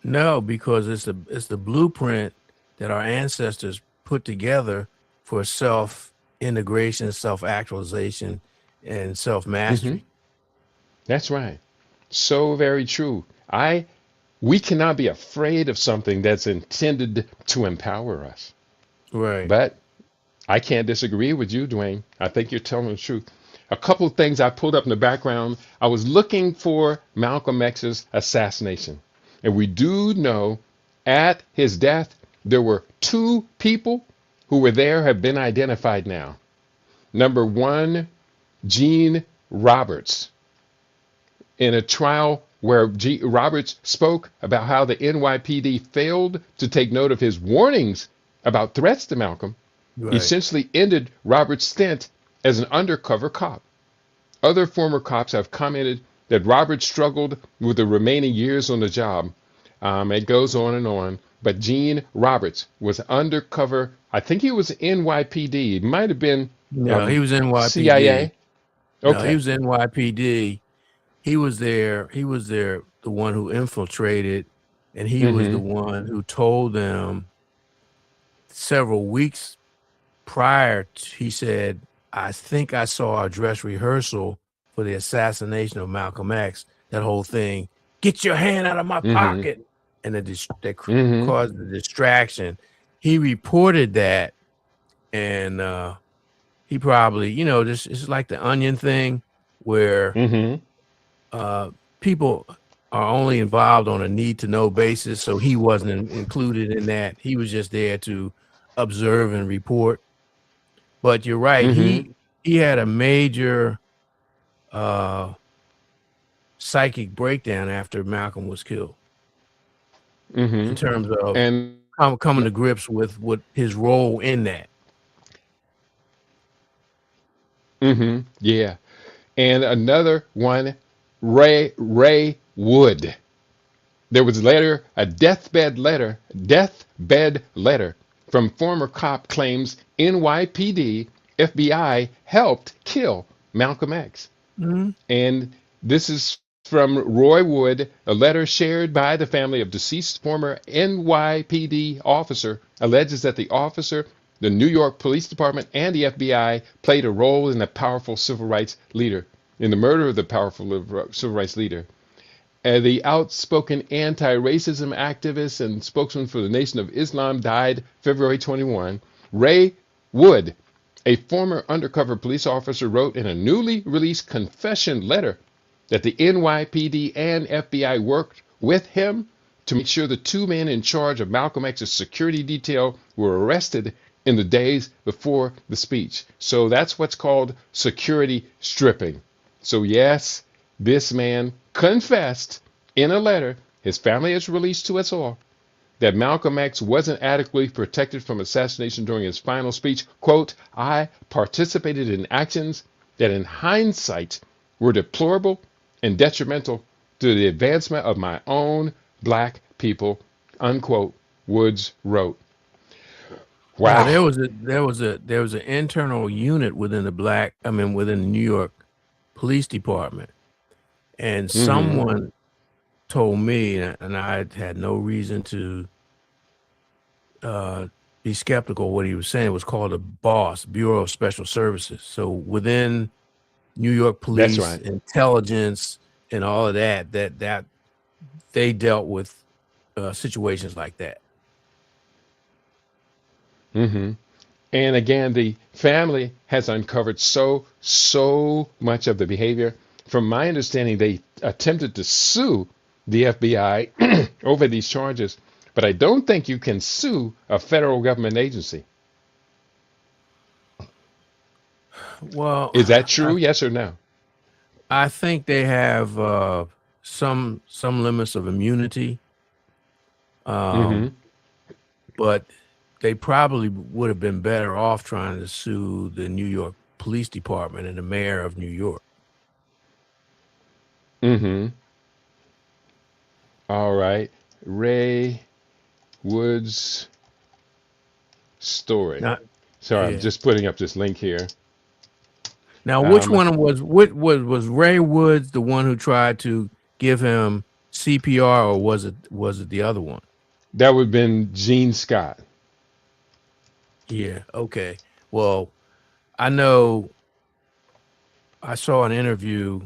No, because it's the blueprint that our ancestors put together for self integration, self actualization, and self hmm mastery. That's right. So very true. We cannot be afraid of something that's intended to empower us. Right. But I can't disagree with you, Dwayne. I think you're telling the truth. A couple of things I pulled up in the background. I was looking for Malcolm X's assassination. And we do know at his death, there were two people who were there, have been identified now. Number one, Gene Roberts, in a trial where Roberts spoke about how the NYPD failed to take note of his warnings about threats to Malcolm, Right. essentially ended Roberts' stint as an undercover cop. Other former cops have commented that Roberts struggled with the remaining years on the job. It goes on and on. But Gene Roberts was undercover. I think he was NYPD. It might have been No, he was NYPD. CIA. No, he Okay. was NYPD. He was there. He was there, the one who infiltrated, and he was the Mm-hmm. one who told them several weeks prior. He said, "I think I saw a dress rehearsal for the assassination of Malcolm X. That whole thing. Get your hand out of my Mm-hmm. pocket," and that Mm-hmm. caused the distraction. He reported that, and he probably, this is like the Onion thing, where Mm-hmm. people are only involved on a need to know basis. So he wasn't included in that. He was just there to observe and report. But you're right. Mm-hmm. He had a major psychic breakdown after Malcolm was killed, in Mm-hmm. terms of And coming to grips with what his role in that. mm-hmm. Yeah. And another one, Ray Wood. There was later a deathbed letter from former cop claims NYPD FBI helped kill Malcolm X. Mm-hmm. And this is from Roy Wood, a letter shared by the family of deceased former NYPD officer alleges that the officer, the New York Police Department, and the FBI played a role in the powerful civil rights leader, in the murder of the powerful civil rights leader. The outspoken anti-racism activist and spokesman for the Nation of Islam died February 21. Ray Wood, a former undercover police officer, wrote in a newly released confession letter that the NYPD and FBI worked with him to make sure the two men in charge of Malcolm X's security detail were arrested in the days before the speech. So that's what's called security stripping. So yes, this man confessed in a letter his family has released to us all that Malcolm X wasn't adequately protected from assassination during his final speech. Quote, I participated in actions that in hindsight were deplorable and detrimental to the advancement of my own black people, unquote, Woods wrote. Now Wow. there was an internal unit within within the New York Police Department, and Mm-hmm. someone told me, and I had no reason to be skeptical of what he was saying. It was called a BOSS, Bureau of Special Services. So within New York That's Police, right. intelligence, and all of that they dealt with situations like that. Mm-hmm. And again, the family has uncovered so much of the behavior. From my understanding, they attempted to sue the FBI over these charges, but I don't think you can sue a federal government agency. Well, Is that I true? Yes or no? I think they have some limits of immunity, Mm-hmm. um, but they probably would have been better off trying to sue the New York Police Department and the mayor of New York. Mm-hmm. All right. Ray Wood's story. Not Sorry, I'm yeah. just putting up this link here. Now, which Um, one was Ray Woods the one who tried to give him CPR, or was it the other one? that would have been Gene Scott. Yeah. Okay. Well, I know I saw an interview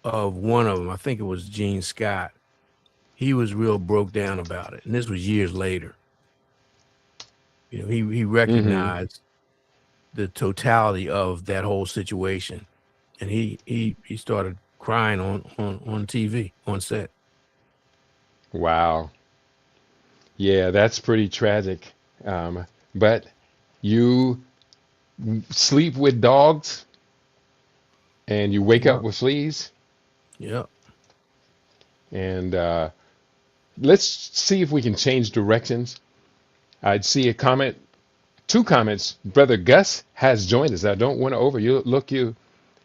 of one of them. I think it was Gene Scott. He was real broke down about it, and this was years later. He Mm-hmm. recognized the totality of that whole situation, and he started crying on TV on set. Wow. Yeah, that's pretty tragic. But you sleep with dogs and you wake up Yep. with fleas. Yep. And let's see if we can change directions. I'd see a comment, two comments. Brother Gus has joined us. I don't want to overlook you.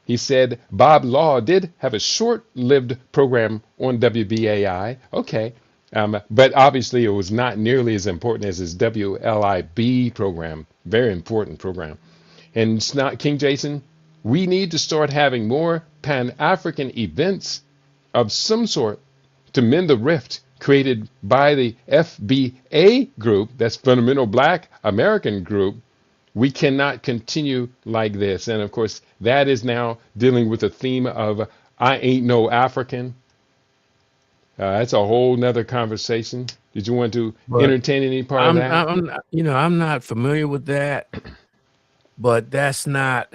He said Bob Law did have a short-lived program on WBAI. Okay. But obviously it was not nearly as important as his WLIB program. Very important program. And it's not King Jason. We need to start having more Pan-African events of some sort to mend the rift created by the FBA group, that's Fundamental Black American Group. We cannot continue like this. And of course, that is now dealing with the theme of I ain't no African. That's a whole nother conversation. Did you want to But entertain any part of that? I'm not familiar with that, but that's not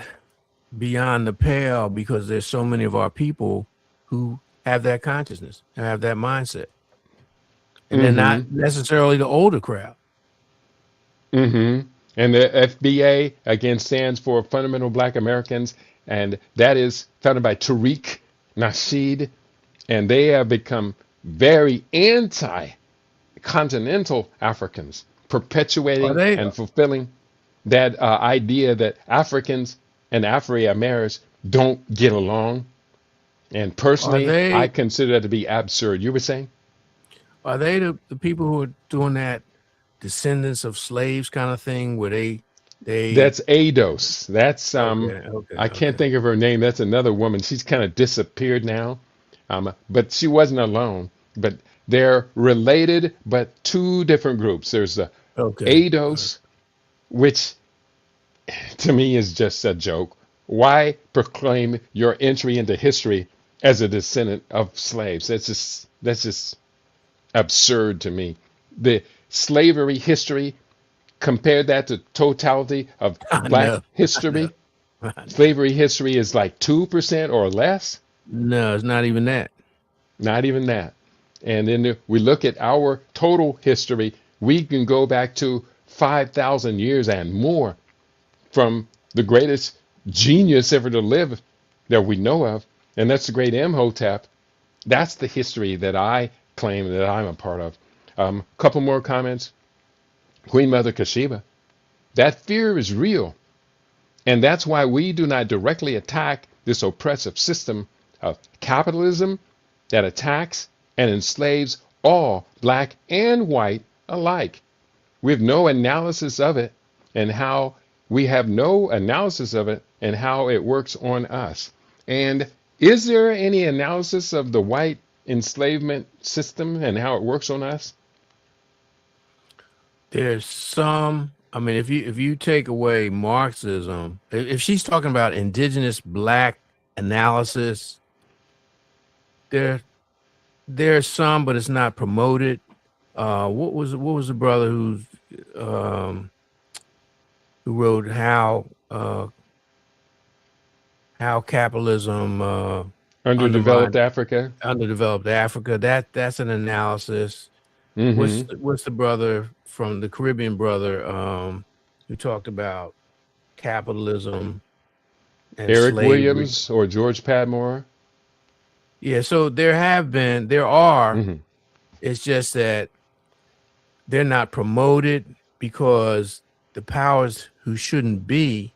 beyond the pale because there's so many of our people who have that consciousness and have that mindset, and they're Mm-hmm. not necessarily the older crowd. Mm-hmm. And the FBA again stands for Fundamental Black Americans, and that is founded by Tariq Nasheed, and they have become very anti-continental Africans, Are perpetuating they? and fulfilling that idea that Africans and Afro-Americans don't get along. And Are personally, I they? consider that to be absurd. You were saying? Are they the people who are doing that descendants of slaves kind of thing where they That's Ados. That's okay, I can't okay. think of her name. That's another woman. She's kind of disappeared now. But she wasn't alone. But they're related, but two different groups. There's the Okay. Ados, which to me is just a joke. Why proclaim your entry into history as a descendant of slaves? That's just absurd to me. The slavery history, compare that to totality of I black know. I know. history. I know. Slavery history is like 2% or less, No, it's not even that. not even that. And then we look at our total history, we can go back to 5,000 years and more from the greatest genius ever to live that we know of, and that's the great Imhotep. That's the history that I claim that I'm a part of. Couple more comments. Queen Mother Kashiba. That fear is real. And that's why we do not directly attack this oppressive system of capitalism that attacks and enslaves all black and white alike. We have no analysis of it and how we have no analysis of it and how it works on us. And is there any analysis of the white enslavement system and how it works on us? There's some. I mean, if you take away Marxism, if she's talking about indigenous black analysis, there there's some, but it's not promoted. What was the brother um, who wrote how capitalism Underdeveloped undermined Africa? underdeveloped Africa? That's an analysis. Hmm. What's the brother from the Caribbean brother who talked about capitalism and Eric slavery? Williams or George Padmore? Yeah, so there are. Hmm. It's just that they're not promoted because the powers who shouldn't be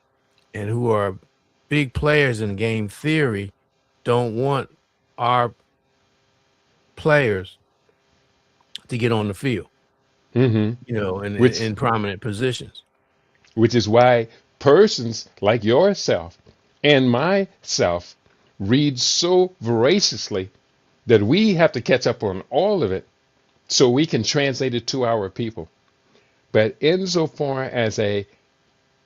and who are big players in game theory don't want our players to get on the field, Hmm. Which in prominent positions. which is why persons like yourself and myself read so voraciously that we have to catch up on all of it so we can translate it to our people. But insofar as a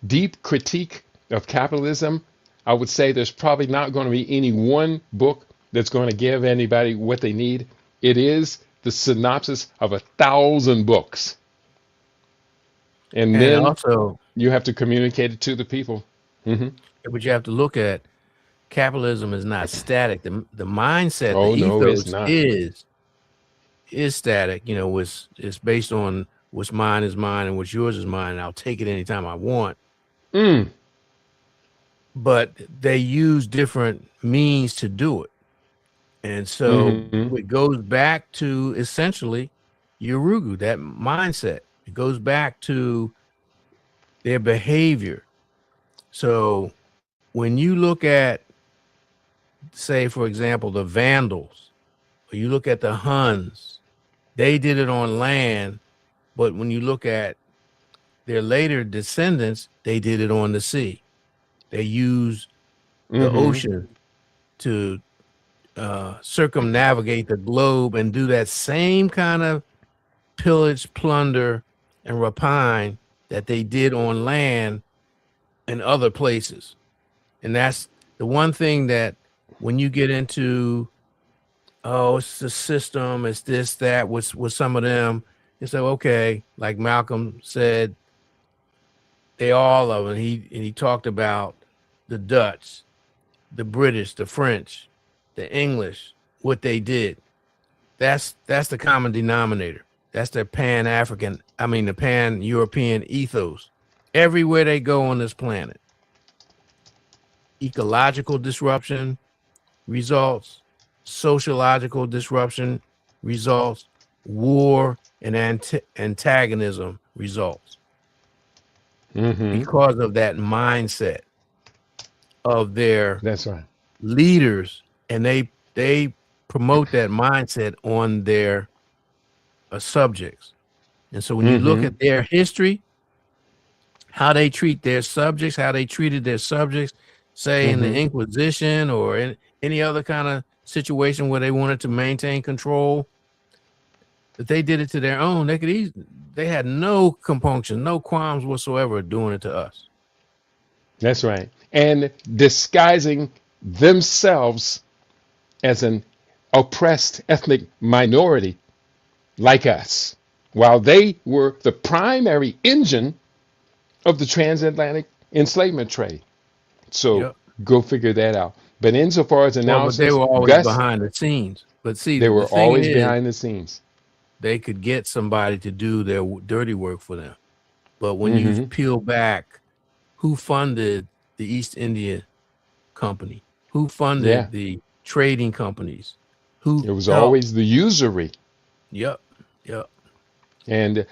deep critique of capitalism, I would say there's probably not going to be any one book that's going to give anybody what they need. It is the synopsis of 1,000 books. And And then also, you have to communicate it to the people. Hmm. but you have to look at capitalism is not static. The mindset, the Oh, no, it's ethos not. is static. It's based on what's mine is mine and what's yours is mine. And I'll take it anytime I want. Mm. But they use different means to do it. And so Hmm. it goes back to essentially Yurugu, that mindset. It goes back to their behavior. So when you look at, say, for example, the Vandals, or you look at the Huns, they did it on land. But when you look at their later descendants, they did it on the sea. They used the Hmm. ocean to circumnavigate the globe and do that same kind of pillage, plunder, and rapine that they did on land in other places. And that's the one thing that when you get into, oh, it's the system, it's this, that, with some of them, it's like, okay, like Malcolm said, they all of them. He talked about the Dutch, the British, the French, the English, what they did. That's the common denominator. That's their the pan-European ethos. Everywhere they go on this planet, ecological disruption results, sociological disruption results, war and antagonism results Hmm. because of that mindset of their That's right. leaders, and they promote that mindset on their subjects. And so when you look Hmm. at their history, how they treat their subjects, how they treated their subjects, say in the Hmm. Inquisition or in any other kind of situation where they wanted to maintain control, if they did it to their own, they had no compunction, no qualms whatsoever doing it to us. That's right. And disguising themselves as an oppressed ethnic minority like us, while they were the primary engine of the transatlantic enslavement trade. So Yep. go figure that out. But insofar as Well, but they analysis, were always Gus, behind the scenes. But see, they the were thing always is, behind the scenes. they could get somebody to do their dirty work for them. But when you Hmm. peel back, who funded the East India Company? Who Yeah, funded the trading companies? Who it was helped? always the usury. Yep, yep. And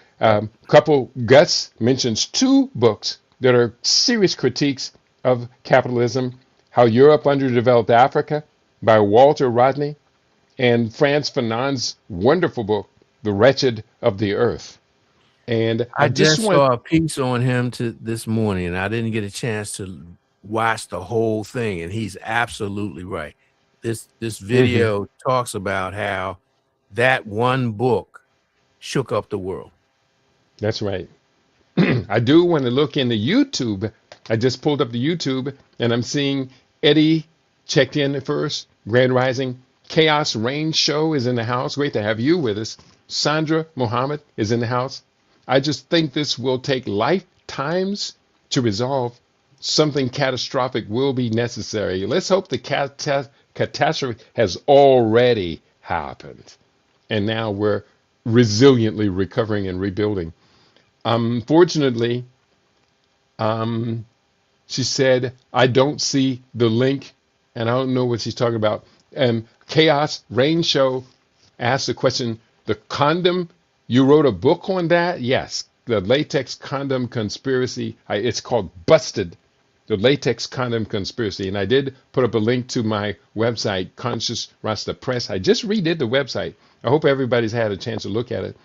couple Gus mentions two books that are serious critiques of capitalism: How Europe Underdeveloped Africa by Walter Rodney, and Franz Fanon's wonderful book, The Wretched of the Earth. And I I just just want, saw a piece on him this morning, and I didn't get a chance to watch the whole thing, and he's absolutely right. This mhm, video talks about how that one book shook up the world. that's right. I do want to look into YouTube. I just pulled up the YouTube and I'm seeing Eddie checked in first. Grand Rising. Chaos Rain Show is in the house. Great to have you with us. Sandra Mohammed is in the house. I just think this will take lifetimes to resolve. Something catastrophic will be necessary. Let's hope the catastrophe has already happened. And now we're resiliently recovering and rebuilding. Fortunately, um, she said, I don't see the link, and I don't know what she's talking about. Chaos Rain Show asked the question, the condom, you wrote a book on that? Yes, the latex condom conspiracy. It's called Busted, the latex condom conspiracy. And I did put up a link to my website, Conscious Rasta Press. I just redid the website. I hope everybody's had a chance to look at it.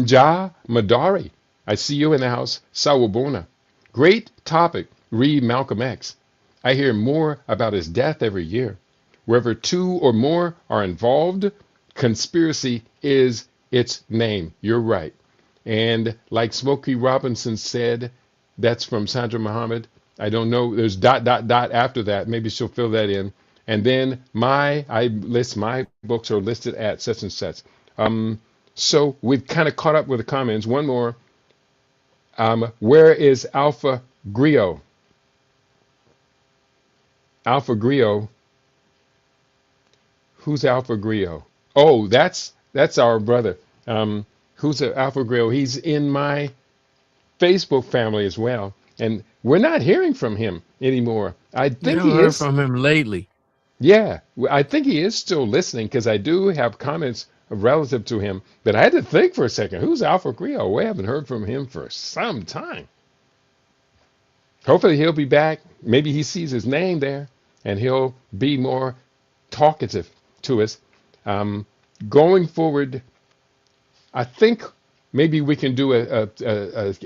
Ja Madari, I see you in the house. Sawubona. Great topic. Read Malcolm X. I hear more about his death every year. Wherever two or more are involved, conspiracy is its name. You're right. And like Smokey Robinson said, that's from Sandra Muhammad. I don't know. There's dot dot dot after that. Maybe she'll fill that in. And then my books are listed at such and such. Um, so we've kind of caught up with the comments. One more. Where is Alpha Grio? Alpha Grio. Who's Alpha Grio? Oh, that's our brother. Who's Alpha Grio? He's in my Facebook family as well, and we're not hearing from him anymore. I You think haven't he heard is. from him lately. Yeah, I think he is still listening because I do have comments relative to him. But I had to think for a second. Who's Alpha Grio? We haven't heard from him for some time. Hopefully he'll be back. Maybe he sees his name there and he'll be more talkative to us. Um, Going forward, I think maybe we can do a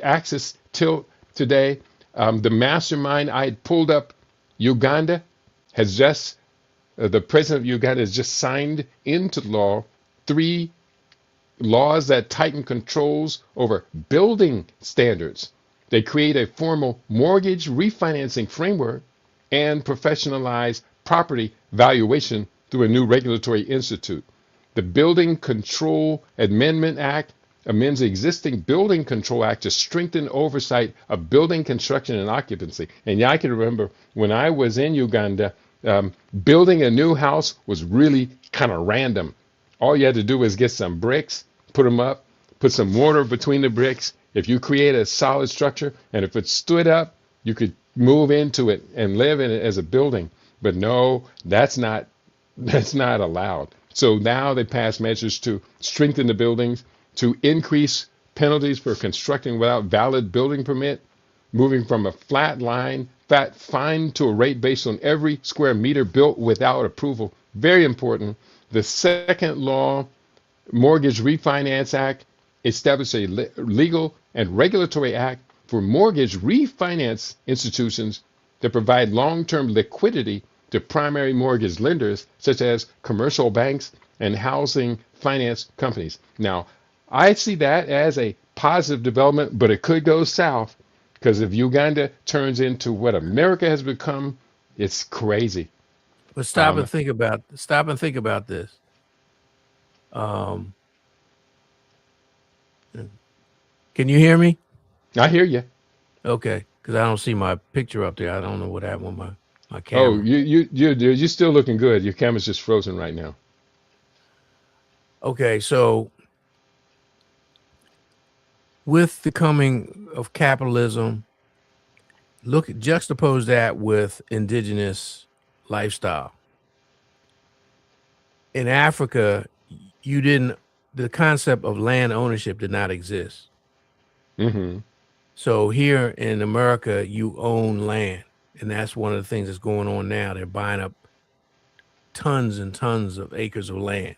axis tilt today. The mastermind I had pulled up, Uganda, has just the president of Uganda has just signed into law three laws that tighten controls over building standards. They create a formal mortgage refinancing framework and professionalize property valuation through a new regulatory institute. The Building Control Amendment Act amends the existing Building Control Act to strengthen oversight of building construction and occupancy. And yeah, I can remember when I was in Uganda, building a new house was really kind of random. All you had to do was get some bricks, put them up, put some mortar between the bricks. If you create a solid structure and if it stood up, you could move into it and live in it as a building. But no, that's not allowed. So now they pass measures to strengthen the buildings, to increase penalties for constructing without valid building permit, moving from a flat fine to a rate based on every square meter built without approval. Very important. The second law, Mortgage Refinance Act, established a legal and regulatory act for mortgage refinance institutions that provide long-term liquidity to primary mortgage lenders, such as commercial banks and housing finance companies. Now, I see that as a positive development, but it could go south because if Uganda turns into what America has become, it's crazy. But stop Um, and think about this. Um, can you hear me? I hear you. Okay, because I don't see my picture up there. I don't know what happened with my Oh, camera. you're still looking good. Your camera's just frozen right now. Okay, so with the coming of capitalism, juxtapose that with indigenous lifestyle. In Africa, you didn't the concept of land ownership did not exist. Mm-hmm. So here in America, you own land, and that's one of the things that's going on now. They're buying up tons and tons of acres of land,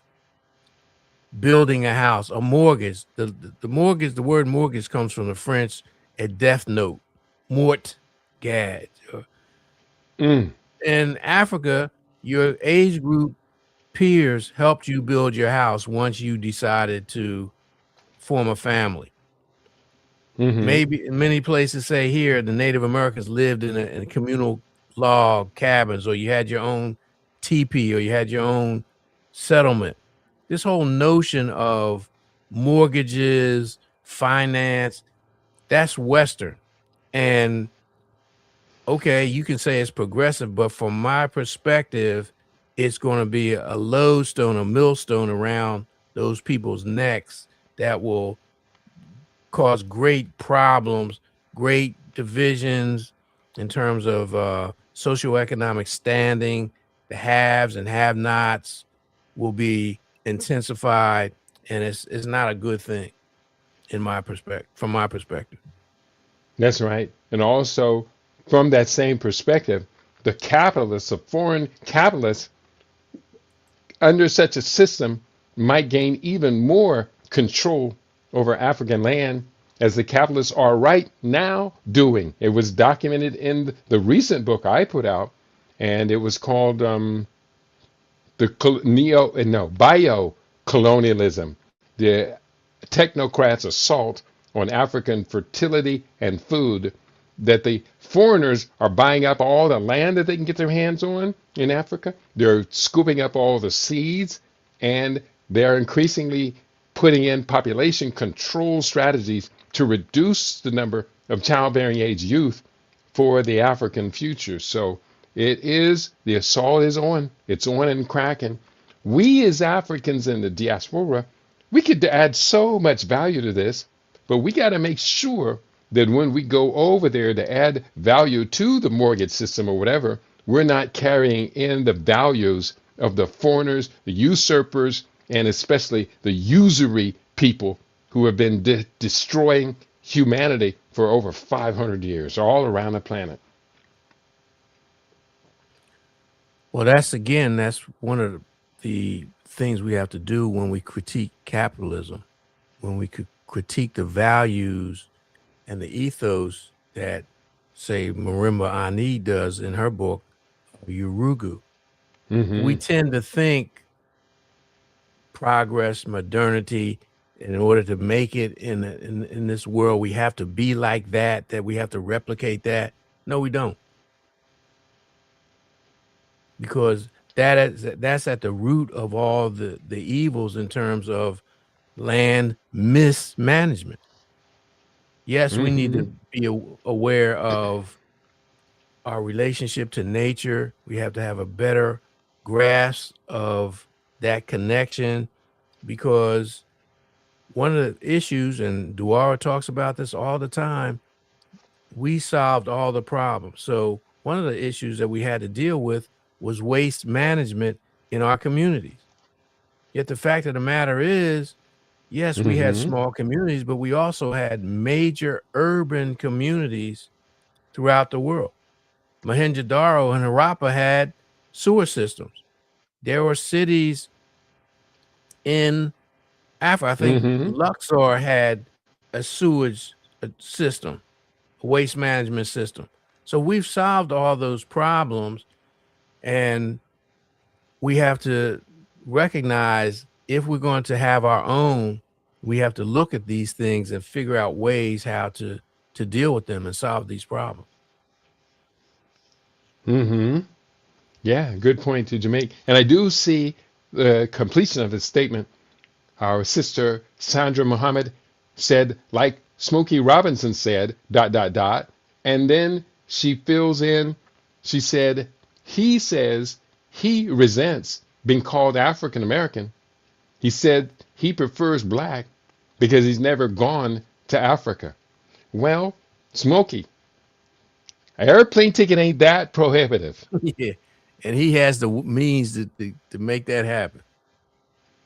building a house, a mortgage. The mortgage, the word mortgage comes from the French, a death note, mort gage. Mm. In Africa, your age group peers helped you build your house once you decided to form a family. Mm-hmm. Maybe in many places, say here, the Native Americans lived in a communal log cabins, or you had your own teepee, or you had your own settlement. This whole notion of mortgages, finance, that's Western. And okay, you can say it's progressive, but from my perspective, it's going to be a lodestone, a millstone around those people's necks that will cause great problems, great divisions in terms of socioeconomic standing. The haves and have-nots will be intensified, and it's not a good thing in my perspective. From my perspective, That's right. And also, from that same perspective, the capitalists, the foreign capitalists, under such a system, might gain even more control over African land as the capitalists are right now doing. It was documented in the recent book I put out, and it was called the bio colonialism, the technocrats' assault on African fertility and food. That the foreigners are buying up all the land that they can get their hands on in Africa. They're scooping up all the seeds, and they're increasingly putting in population control strategies to reduce the number of childbearing age youth for the African future. So the assault is on. It's on and cracking. We as Africans in the diaspora, we could add so much value to this, but we got to make sure that when we go over there to add value to the mortgage system or whatever, we're not carrying in the values of the foreigners, the usurpers, and especially the usury people who have been destroying humanity for over 500 years all around the planet. well, that's one of the things we have to do when we critique capitalism, when we could critique the values and the ethos that, say, Marimba Ani does in her book, Urugu. We Mm-hmm. tend to think progress, modernity, and in order to make it in this world, we have to be like that we have to replicate that. No, we don't, because that's at the root of all the evils in terms of land mismanagement. Yes, we need Mm-hmm. to be aware of our relationship to nature. We have to have a better grasp of that connection, because one of the issues, and Duara talks about this all the time, we solved all the problems. So one of the issues that we had to deal with was waste management in our communities. Yet the fact of the matter is, yes, we had Mm-hmm. small communities, but we also had major urban communities throughout the world. Mohenjo-Daro and Harappa had sewer systems. There were cities in Africa. I think Mm-hmm. Luxor had a sewage system, a waste management system. So we've solved all those problems, and we have to recognize, if we're going to have our own, we have to look at these things and figure out ways how to deal with them and solve these problems. Mm-hmm. Yeah, good point to Jamaica. And I do see the completion of his statement. Our sister Sandra Muhammad said, like Smokey Robinson said, dot, dot, dot. And then she fills in, she said, he says he resents being called African American. He said he prefers black because he's never gone to Africa. Well, Smokey, an airplane ticket ain't that prohibitive. Yeah, and he has the means to make that happen.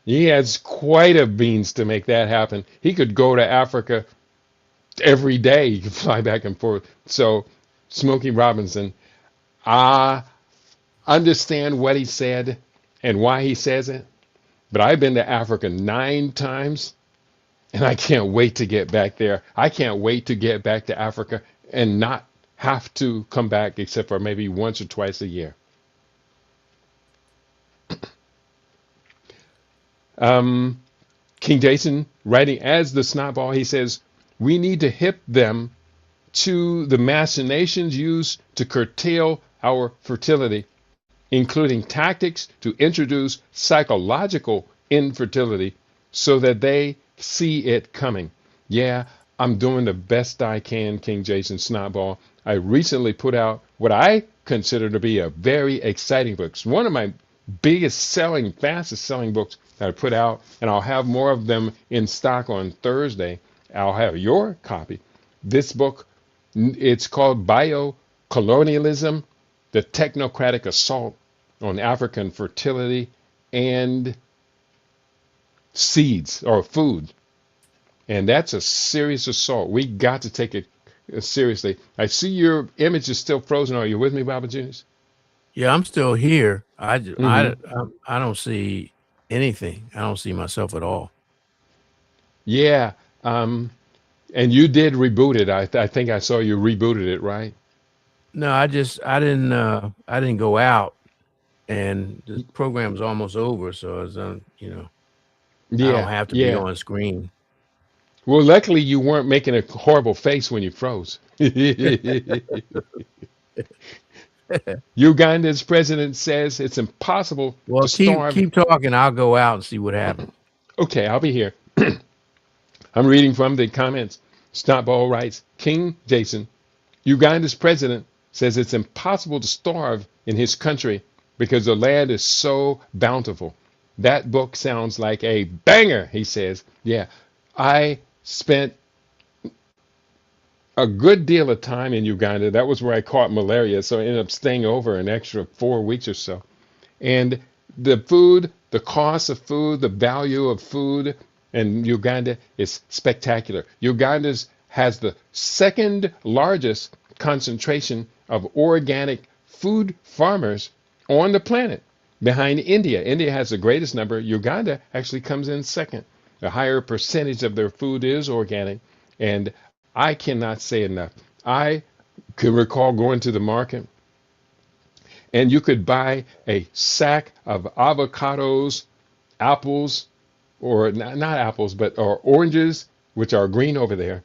He has quite a beans to make that happen. He could go to Africa every day. He could fly back and forth. So, Smokey Robinson, I understand what he said and why he says it, but I've been to Africa 9 times and I can't wait to get back there. I can't wait to get back to Africa and not have to come back except for maybe once or twice a year. Um, King Jason, writing as the snotball, he says, we need to hip them to the machinations used to curtail our fertility, including tactics to introduce psychological infertility so that they see it coming. Yeah, I'm doing the best I can, King Jason Snotball. I recently put out what I consider to be a very exciting book. It's one of my biggest selling, fastest selling books that I put out, and I'll have more of them in stock on Thursday. I'll have your copy. This book, it's called Biocolonialism, the Technocratic Assault on African Fertility and Seeds or Food. And that's a serious assault. We got to take it seriously. I see your image is still frozen. Are you with me, Baba Juniors? Yeah, I'm still here. Mm-hmm. I don't see anything. I don't see myself at all. Yeah. And you did reboot it. I think I saw you rebooted it, right? No, I didn't go out, and the program's almost over, so it's I don't Yeah. have to be Yeah. on screen. Well, luckily you weren't making a horrible face when you froze. Uganda's president says it's impossible to Well, starve. keep talking. I'll go out and see what happens. Okay, I'll be here. I'm reading from the comments. Snotball writes, King Jason, Uganda's president says it's impossible to starve in his country because the land is so bountiful. That book sounds like a banger, he says. Yeah, I spent a good deal of time in Uganda. That was where I caught malaria, so I ended up staying over an extra 4 weeks or so. And the food, the cost of food, the value of food in Uganda is spectacular. Uganda has the second largest concentration of organic food farmers on the planet behind India. India has the greatest number. Uganda actually comes in second. A higher percentage of their food is organic. And I cannot say enough. I can recall going to the market and you could buy a sack of avocados, apples, or not apples, but or oranges, which are green over there.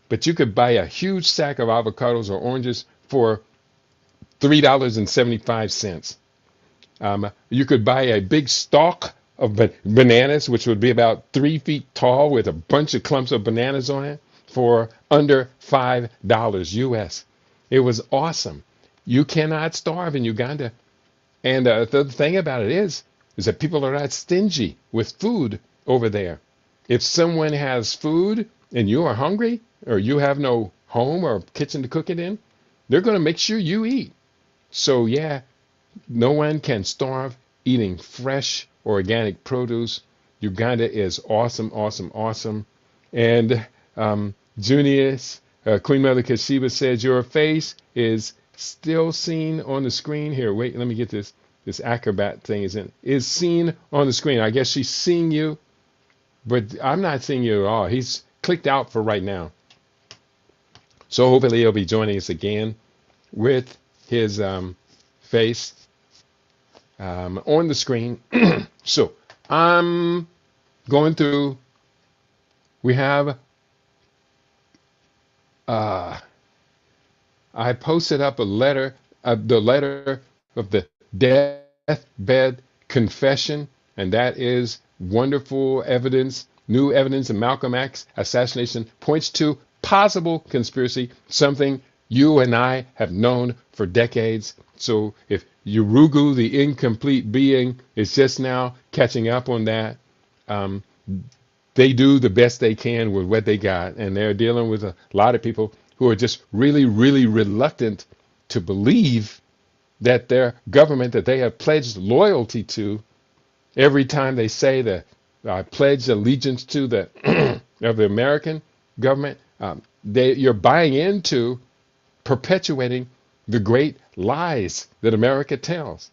But you could buy a huge sack of avocados or oranges for $3.75. You could buy a big stalk of bananas, which would be about 3 feet tall with a bunch of clumps of bananas on it, for under $5 US. It was awesome. You cannot starve in Uganda. And the thing about it is that people are not stingy with food over there. If someone has food and you are hungry or you have no home or kitchen to cook it in, they're going to make sure you eat. So, yeah, no one can starve eating fresh organic produce. Uganda is awesome, awesome, awesome. And Junius, Queen Mother Kashiba says, your face is still seen on the screen here. Wait, let me get this. This acrobat thing is seen on the screen. I guess she's seeing you, but I'm not seeing you at all. He's clicked out for right now. So hopefully he'll be joining us again with his face on the screen. So I'm going through. We have. I posted up a letter, the letter of the deathbed confession, and that is wonderful evidence. New evidence in Malcolm X assassination points to possible conspiracy, something you and I have known for decades. So if Urugu, the incomplete being, is just now catching up on that, um, they do the best they can with what they got. And they're dealing with a lot of people who are just really, really reluctant to believe that their government that they have pledged loyalty to, every time they say the pledge allegiance to the of the American government, you're buying into perpetuating the great lies that America tells.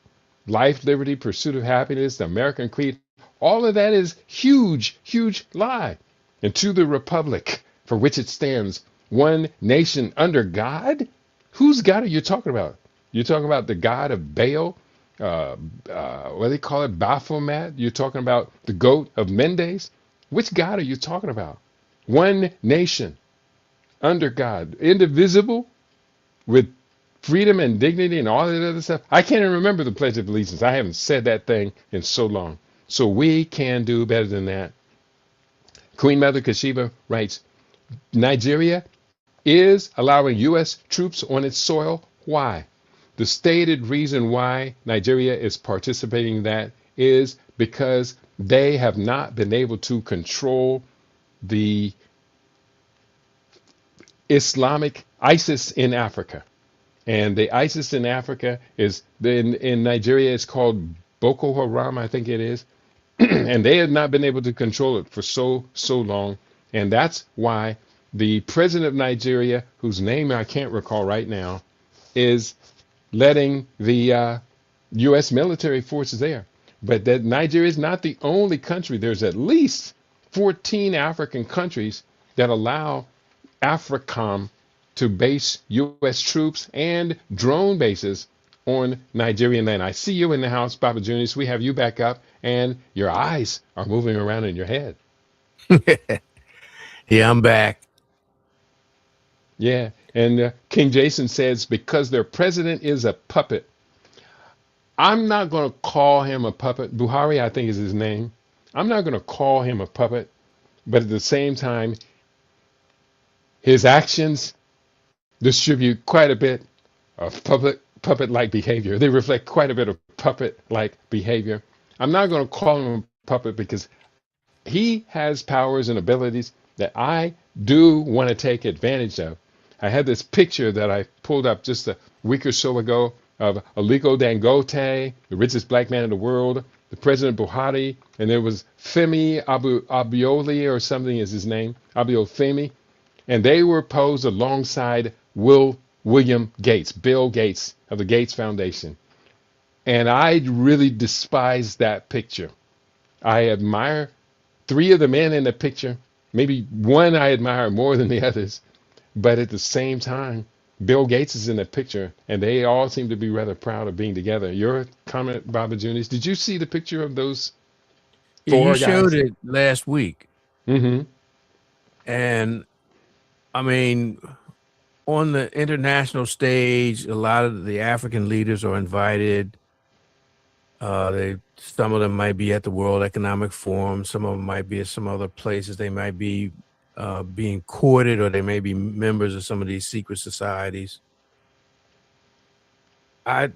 Life, liberty, pursuit of happiness, the American creed, all of that is huge, huge lie. And to the republic for which it stands, one nation under God? Whose God are you talking about? You're talking about the God of Baal? What do they call it? Baphomet? You're talking about the goat of Mendes? Which God are you talking about? One nation under God, indivisible, with freedom and dignity and all that other stuff. I can't even remember the Pledge of Allegiance. I haven't said that thing in so long. So we can do better than that. Queen Mother Kashiba writes, Nigeria is allowing U.S. troops on its soil. Why? The stated reason why Nigeria is participating in that is because they have not been able to control the Islamic ISIS in Africa. And the ISIS in Africa is in Nigeria. It's called Boko Haram, I think it is, and they have not been able to control it for so long. And that's why the president of Nigeria, whose name I can't recall right now, is letting the U.S. military forces there. But that Nigeria is not the only country. There's at least 14 African countries that allow AFRICOM to base U.S. troops and drone bases on Nigerian land. I see you in the house, Papa Junius. We have you back up, and your eyes are moving around in your head. Yeah, I'm back. Yeah. And King Jason says, because their president is a puppet. I'm not going to call him a puppet. Buhari, I think, is his name. I'm not going to call him a puppet. But at the same time, his actions distribute quite a bit of puppet-like behavior. They reflect quite a bit of puppet-like behavior. I'm not going to call him a puppet because he has powers and abilities that I do want to take advantage of. I had this picture that I pulled up just a week or so ago of Aliko Dangote, the richest black man in the world, the President Buhari, and there was Femi Abioli or something is his name, Abiofemi, and they were posed alongside William Gates, Bill Gates of the Gates Foundation. And I really despise that picture. I admire three of the men in the picture. Maybe one I admire more than the others. But at the same time, Bill Gates is in the picture, and they all seem to be rather proud of being together. Your comment, Baba Junius, did you see the picture of those Yeah, you four showed guys? it last week. Mm-hmm. And I mean, on the international stage, a lot of the African leaders are invited. Some of them might be at the World Economic Forum. Some of them might be at some other places. They might be being courted, or they may be members of some of these secret societies. I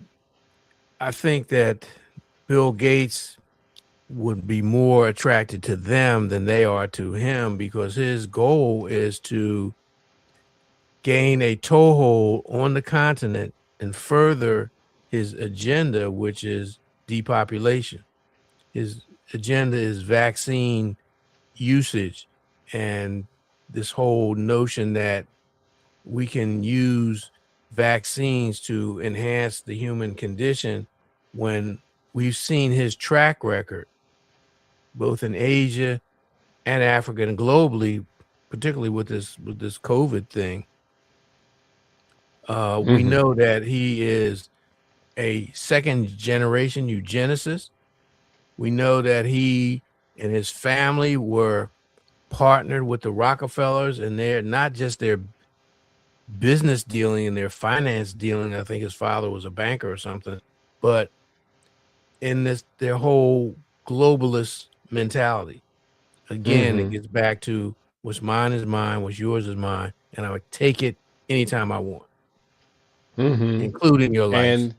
think that Bill Gates would be more attracted to them than they are to him, because his goal is to gain a toehold on the continent and further his agenda, which is depopulation. His agenda is vaccine usage, and this whole notion that we can use vaccines to enhance the human condition, when we've seen his track record both in Asia and Africa and globally, particularly with this COVID thing. We Mm-hmm. know that he is a second generation eugenicist. We know that he and his family were partnered with the Rockefellers, and they're not just their business dealing and their finance dealing. I think his father was a banker or something, but in their whole globalist mentality. Again, it Mm-hmm. gets back to what's mine is mine, what's yours is mine, and I would take it anytime I want, Mm-hmm. including your life. And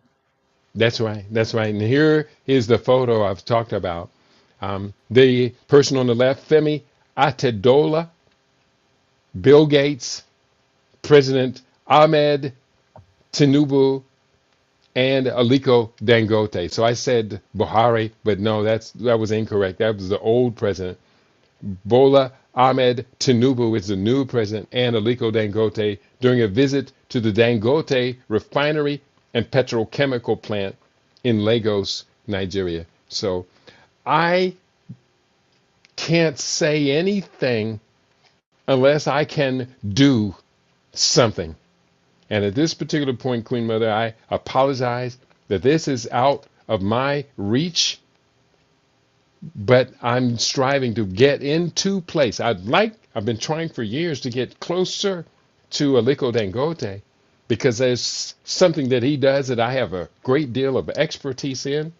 that's right. That's right. And here is the photo I've talked about. The person on the left, Femi Atedola, Bill Gates, President Ahmed Tinubu, and Aliko Dangote. So I said Buhari, but no, that was incorrect. That was the old president. Bola Ahmed Tinubu is the new president, and Aliko Dangote during a visit to the Dangote refinery and petrochemical plant in Lagos, Nigeria. So I can't say anything unless I can do something. And at this particular point, Queen Mother, I apologize that this is out of my reach, but I'm striving to get into place. I've been trying for years to get closer to Aliko Dangote because there's something that he does that I have a great deal of expertise in,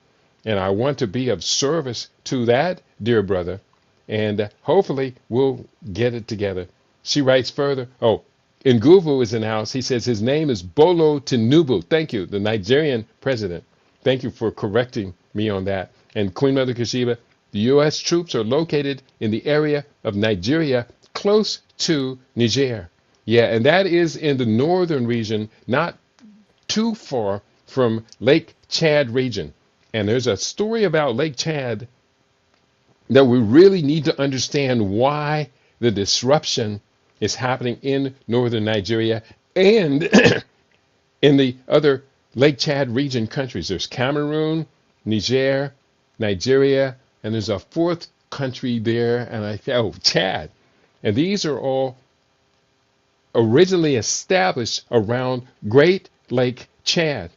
and I want to be of service to that dear brother, and hopefully we'll get it together. She writes further, oh, Nguvu is in the house. He says his name is Bolo Tinubu. Thank you, the Nigerian president. Thank you for correcting me on that. And Queen Mother Kashiba, the U.S. troops are located in the area of Nigeria close to Niger. Yeah, and that is in the northern region, not too far from Lake Chad region. And there's a story about Lake Chad that we really need to understand why the disruption is happening in northern Nigeria and in the other Lake Chad region countries. There's Cameroon, Niger, Nigeria, and there's a fourth country there, and Chad. And these are all originally established around Great Lake Chad.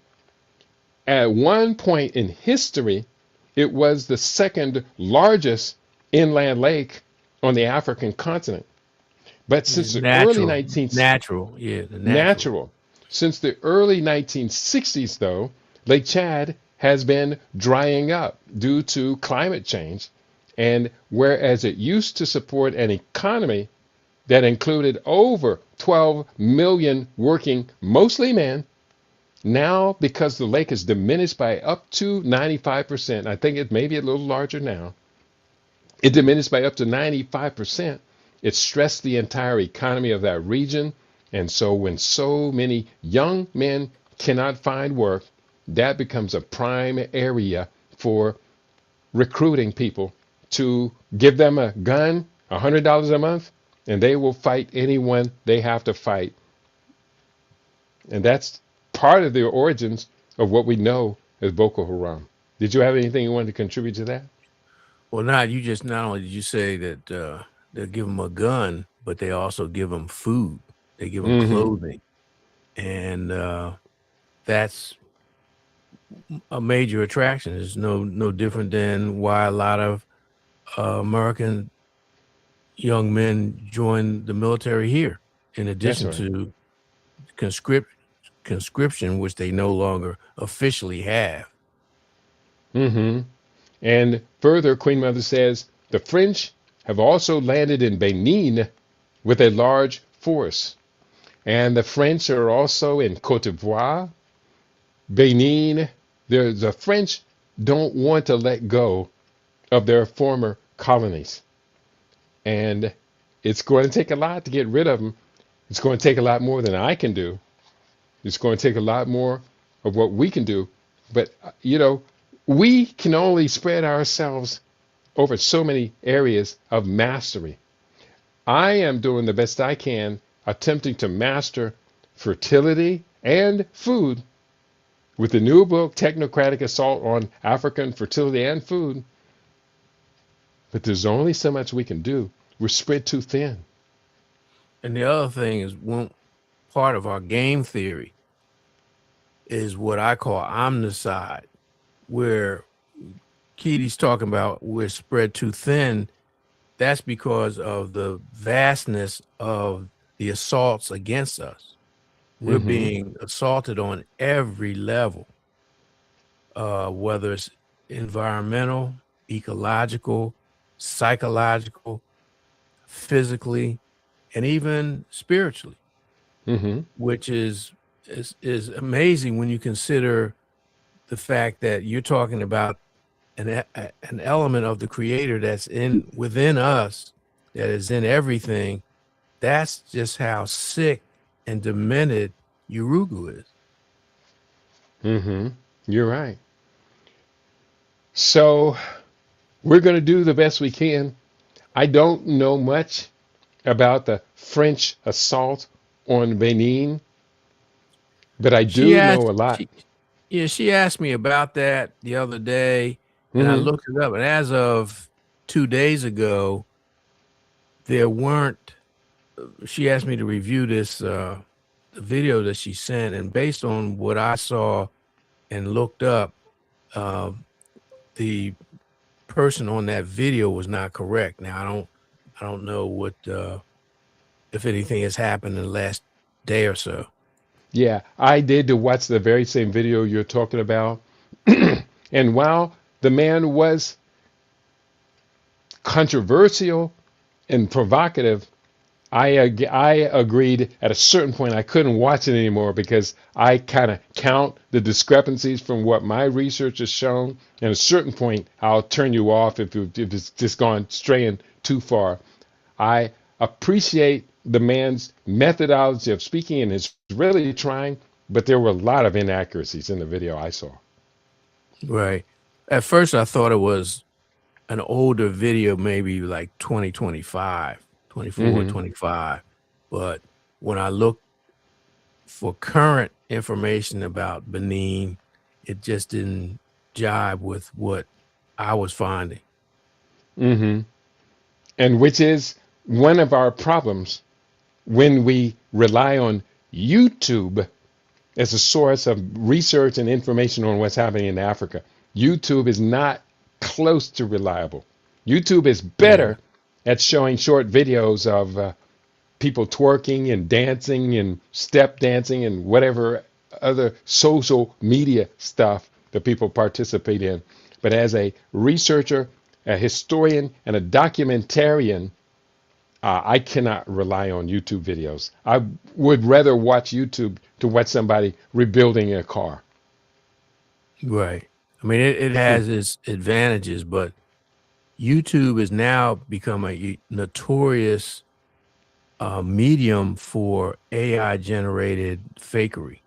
At one point in history, it was the second largest inland lake on the African continent. But since the early 19th natural. Since the early 1960s, though, Lake Chad has been drying up due to climate change. And whereas it used to support an economy that included over 12 million working, mostly men, now because the lake is diminished by up to 95%, I think it may be a little larger now, it diminished by up to 95%. It stressed the entire economy of that region. And so when so many young men cannot find work, that becomes a prime area for recruiting people to give them a gun, $100 a month, and they will fight anyone they have to fight. And that's part of the origins of what we know as Boko Haram. Did you have anything you wanted to contribute to that? Well, not only did you say that they'll give them a gun, but they also give them food. They give them clothing. And that's a major attraction. It's no different than why a lot of American young men join the military here, in addition to conscription, which they no longer officially have. And further, Queen Mother says the French have also landed in Benin with a large force. And the French are also in Cote d'Ivoire, Benin. The French don't want to let go of their former colonies. And it's going to take a lot to get rid of them. It's going to take a lot more than I can do. It's going to take a lot more of what we can do. But, we can only spread ourselves over so many areas of mastery. I am doing the best I can, attempting to master fertility and food with the new book, Technocratic Assault on African Fertility and Food. But there's only so much we can do. We're spread too thin. And the other thing is, part of our game theory is what I call omnicide, where Kitty's talking about we're spread too thin. That's because of the vastness of the assaults against us. We're being assaulted on every level, whether it's environmental, ecological, psychological, physically, and even spiritually, which is amazing when you consider the fact that you're talking about an element of the Creator that's within us, that is in everything. That's just how sick and demented Urugu is. Mm-hmm. You're right. So we're going to do the best we can. I don't know much about the French assault on Benin, but I She do know asked, a lot. she, yeah, she asked me about that the other day, and I Mm-hmm. looked it up. And as of 2 days ago, there weren't. She asked me to review this the video that she sent, and based on what I saw and looked up, uh, the person on that video was not correct. Now I don't know what if anything has happened in the last day or so. Yeah, I did to watch the very same video you're talking about. And while the man was controversial and provocative, I agreed at a certain point I couldn't watch it anymore because I kind of count the discrepancies from what my research has shown. And at a certain point, I'll turn you off if it's just gone straying too far. I appreciate the man's methodology of speaking and is really trying, but there were a lot of inaccuracies in the video I saw. Right. At first, I thought it was an older video, maybe like 2025, 24, Hmm 25. But when I looked for current information about Benin, it just didn't jibe with what I was finding. hmm And which is one of our problems when we rely on YouTube as a source of research and information on what's happening in Africa. YouTube is not close to reliable. YouTube is Yeah. better at showing short videos of people twerking and dancing and step dancing and whatever other social media stuff that people participate in. But as a researcher, a historian, and a documentarian, I cannot rely on YouTube videos. I would rather watch YouTube to watch somebody rebuilding a car. Right. I mean, it Hmm. has its advantages, but YouTube has now become a notorious medium for AI generated fakery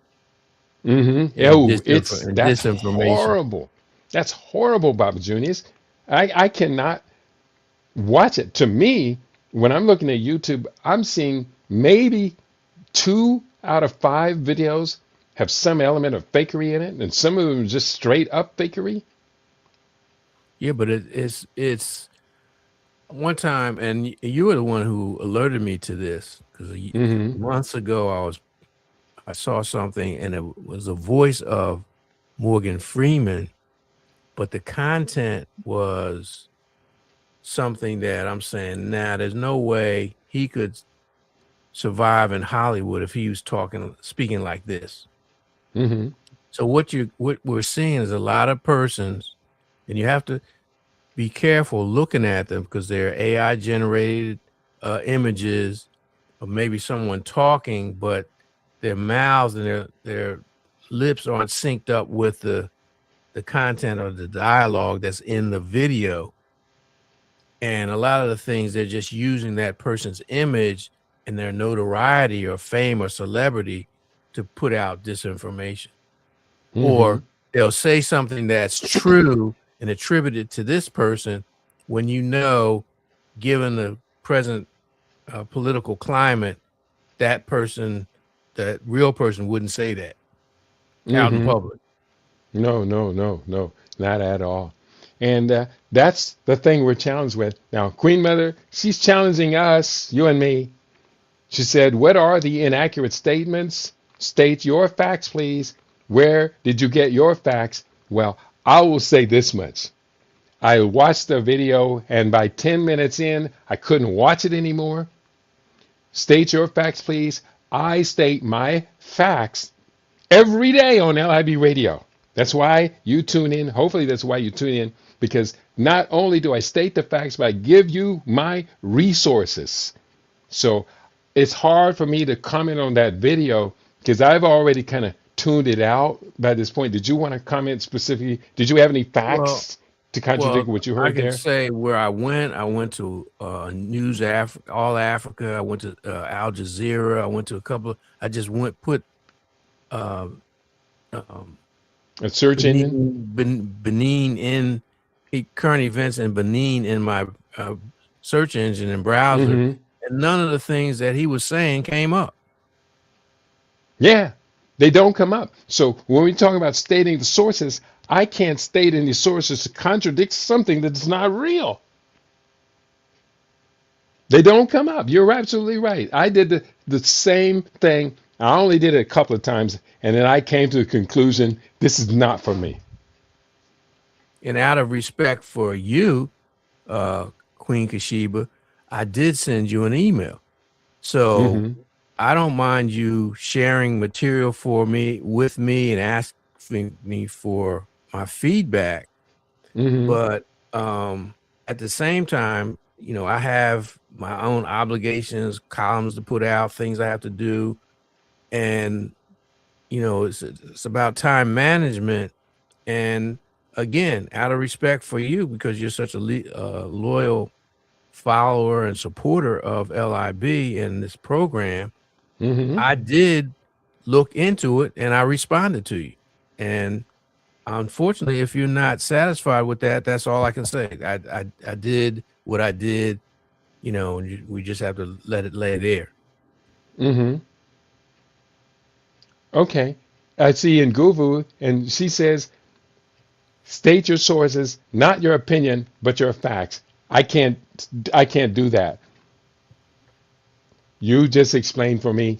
and Oh, it's that's disinformation. horrible. That's horrible, Baba Junius. I cannot watch it. To me, when I'm looking at YouTube, I'm seeing maybe 2 out of 5 videos have some element of fakery in it, and some of them are just straight up fakery. Yeah, but it's one time, and you were the one who alerted me to this because Hmm months ago I saw something and it was a voice of Morgan Freeman, but the content was something that I'm saying, nah, there's no way he could survive in Hollywood if he was speaking like this. hmm So what we're seeing is a lot of persons, and you have to be careful looking at them because they're AI generated images of maybe someone talking, but their mouths and their lips aren't synced up with the content or the dialogue that's in the video. And a lot of the things they're just using that person's image and their notoriety or fame or celebrity to put out disinformation. hmm Or they'll say something that's true and attribute it to this person when given the present political climate, that person, that real person wouldn't say that out in hmm public. No, no, no, no, not at all. And that's the thing we're challenged with. Now, Queen Mother, she's challenging us, you and me. She said, what are the inaccurate statements? State your facts, please. Where did you get your facts? Well, I will say this much. I watched the video, and by 10 minutes in, I couldn't watch it anymore. State your facts, please. I state my facts every day on LIB radio. That's why you tune in. Hopefully, that's why you tune in, because not only do I state the facts, but I give you my resources. So it's hard for me to comment on that video because I've already kind of tuned it out by this point. Did you want to comment specifically? Did you have any Well, facts to contradict well, what you I heard can there? say where I went. I went to All Africa. I went to Al Jazeera. I went to a couple. I just went put um, um, A search engine. Benin in current events and Benin in my uh, search engine and browser, Mm-hmm. and none of the things that he was saying came up. Yeah, they don't come up. So when we talk about stating the sources, I can't state any sources to contradict something that's not real. They don't come up. You're absolutely right. I did the same thing. I only did it a couple of times, and then I came to the conclusion this is not for me. And out of respect for you, Queen Kashiba, I did send you an email. So Mm-hmm. I don't mind you sharing material with me and asking me for my feedback. Mm-hmm. But at the same time, I have my own obligations, columns to put out, things I have to do. And, it's about time management. And again, out of respect for you, because you're such a loyal follower and supporter of LIB and this program, Mm-hmm. I did look into it and I responded to you. And unfortunately, if you're not satisfied with that, that's all I can say. I did what I did, we just have to let it lay there. Mm-hmm. Okay. I see in Guvu, and she says, state your sources, not your opinion, but your facts. I can't I can't do that. You just explained for me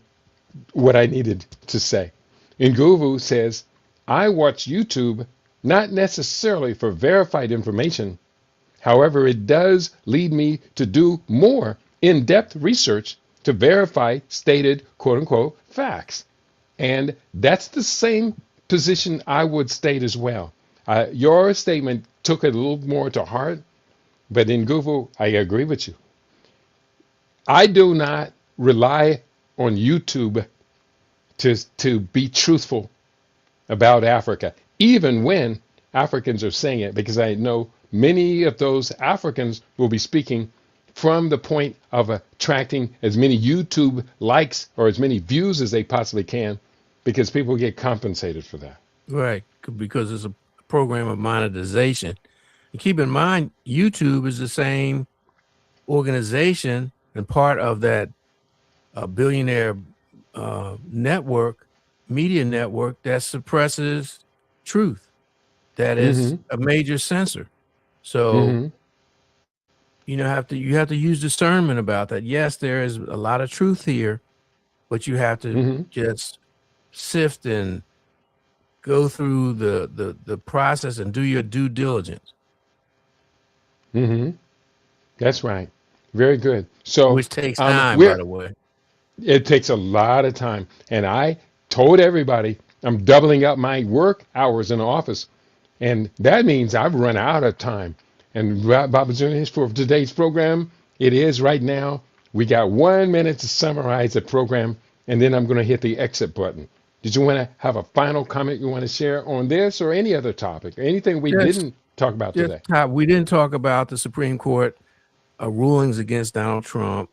what I needed to say. Nguvu says, I watch YouTube not necessarily for verified information. However, it does lead me to do more in depth research to verify stated quote unquote facts. And that's the same position I would state as well. Your statement took it a little more to heart, but in Nguvu, I agree with you. I do not rely on YouTube to be truthful about Africa, even when Africans are saying it, because I know many of those Africans will be speaking from the point of attracting as many YouTube likes or as many views as they possibly can, because people get compensated for that. Right. Because it's a program of monetization. And keep in mind, YouTube is the same organization and part of that billionaire network, media network that suppresses truth, that is Mm-hmm. a major censor. So Mm-hmm. you have to use discernment about that. Yes, there is a lot of truth here, but you have to Mm-hmm. just sift and go through the process and do your due diligence, Mm-hmm. That's right. Very good. So which takes time, by we're the way. it takes a lot of time. And I told everybody I'm doubling up my work hours in the office. And that means I've run out of time. And Baba Juniors, for today's program, it is right now. We got 1 minute to summarize the program, and then I'm going to hit the exit button. Did you want to have a final comment you want to share on this or any other topic, or anything we Just didn't talk about today? we didn't talk about the Supreme Court rulings against Donald Trump,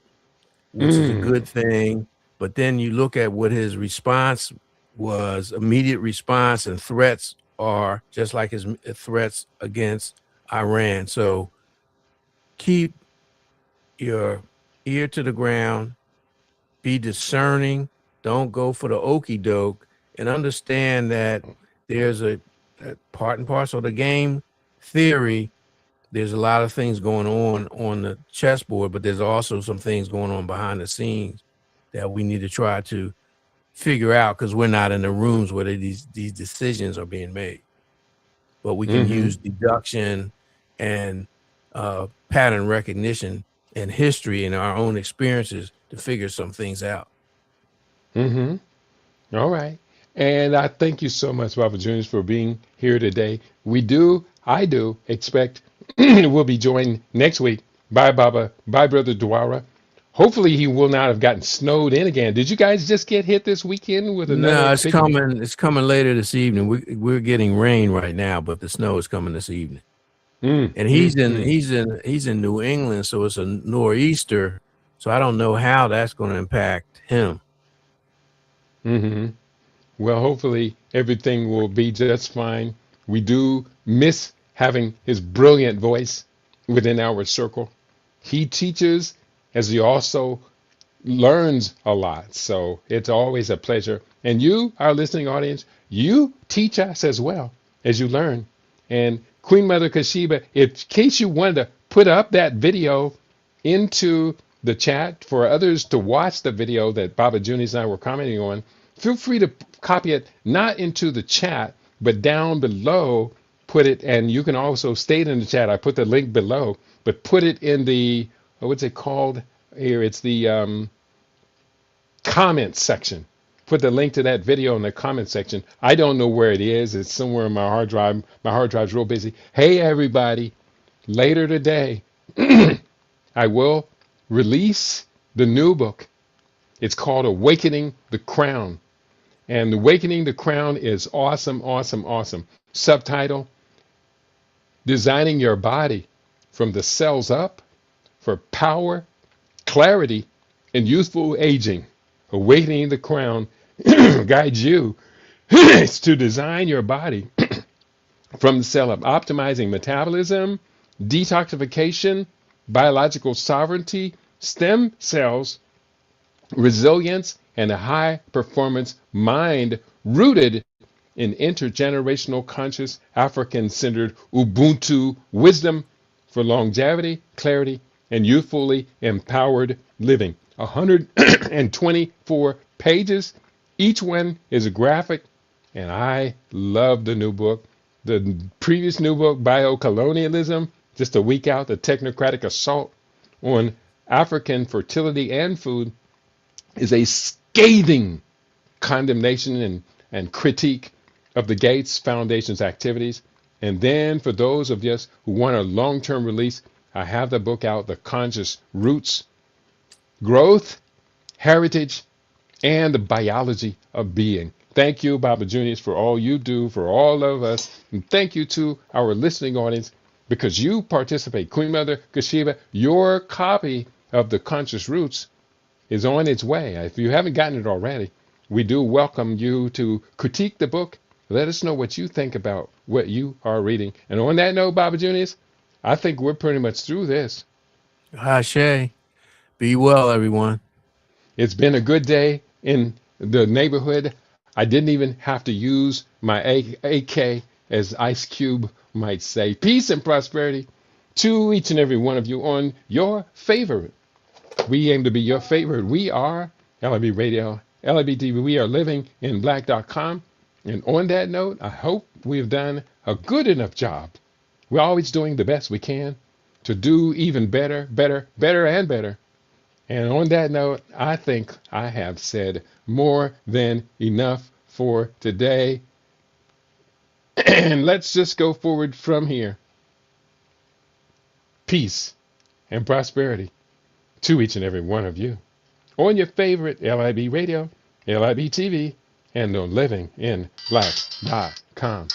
which is a Mm, good thing. But then you look at what his response was, immediate response and threats are just like his threats against Iran. So keep your ear to the ground, be discerning, don't go for the okey doke, and understand that there's a part and parcel of the game theory. There's a lot of things going on the chessboard, but there's also some things going on behind the scenes that we need to try to figure out because we're not in the rooms where these decisions are being made. But we can mm-hmm, use deduction and pattern recognition and history and our own experiences to figure some things out. mm-hmm. All right. And I thank you so much, Baba Juniors, for being here today. I do expect we'll be joined next week. Bye, Baba. Bye, Brother Dwara. Hopefully, he will not have gotten snowed in again. Did you guys just get hit this weekend with another No, it's big? coming. It's coming later this evening. We're getting rain right now, but the snow is coming this evening. Mm, And mm, mm, he's in New England, so it's a nor'easter. So I don't know how that's going to impact him. mm-hmm. Well, hopefully everything will be just fine. We do miss having his brilliant voice within our circle. He teaches as he also learns a lot. So it's always a pleasure. And you, our listening audience, you teach us as well as you learn. And Queen Mother Kashiba, in case you wanted to put up that video into the chat for others to watch the video that Baba Junius and I were commenting on, feel free to copy it not into the chat, but down below, put it, and you can also state in the chat. I put the link below, but put it in the, what's it called here? It's the comment section. Put the link to that video in the comment section. I don't know where it is. It's somewhere in my hard drive. My hard drive's real busy. Hey, everybody, later today, I will release the new book. It's called Awakening the Crown. And Awakening the Crown is awesome, awesome, awesome. Subtitle, Designing Your Body from the Cells Up for Power, Clarity, and Youthful Aging. Awakening the Crown guides you to design your body from the cell up, optimizing metabolism, detoxification, biological sovereignty, stem cells, resilience, and a high performance mind rooted in intergenerational conscious African centered Ubuntu wisdom for longevity, clarity, and youthfully empowered living. 124 pages. Each one is a graphic, and I love the new book. The previous new book, Biocolonialism, just a week out, the technocratic assault on African fertility and food, is a scathing condemnation and critique of the Gates Foundation's activities. And then for those of us who want a long-term release, I have the book out, The Conscious Roots, Growth, Heritage, and the Biology of Being. Thank you, Baba Junius, for all you do for all of us. And thank you to our listening audience because you participate. Queen Mother Kashiba, your copy of The Conscious Roots is on its way. If you haven't gotten it already, we do welcome you to critique the book. Let us know what you think about what you are reading. And on that note, Baba Junius, I think we're pretty much through this. Hashay. Be well, everyone. It's been a good day in the neighborhood. I didn't even have to use my AK, as Ice Cube might say. Peace and prosperity to each and every one of you on your favorite. We aim to be your favorite. We are LIB Radio, LIB TV. We are living in black.com. And on that note, I hope we've done a good enough job. We're always doing the best we can to do even better, better, better, and better. And on that note, I think I have said more than enough for today. And let's just go forward from here. Peace and prosperity to each and every one of you on your favorite LIB Radio, LIB TV, and on livingin black.com.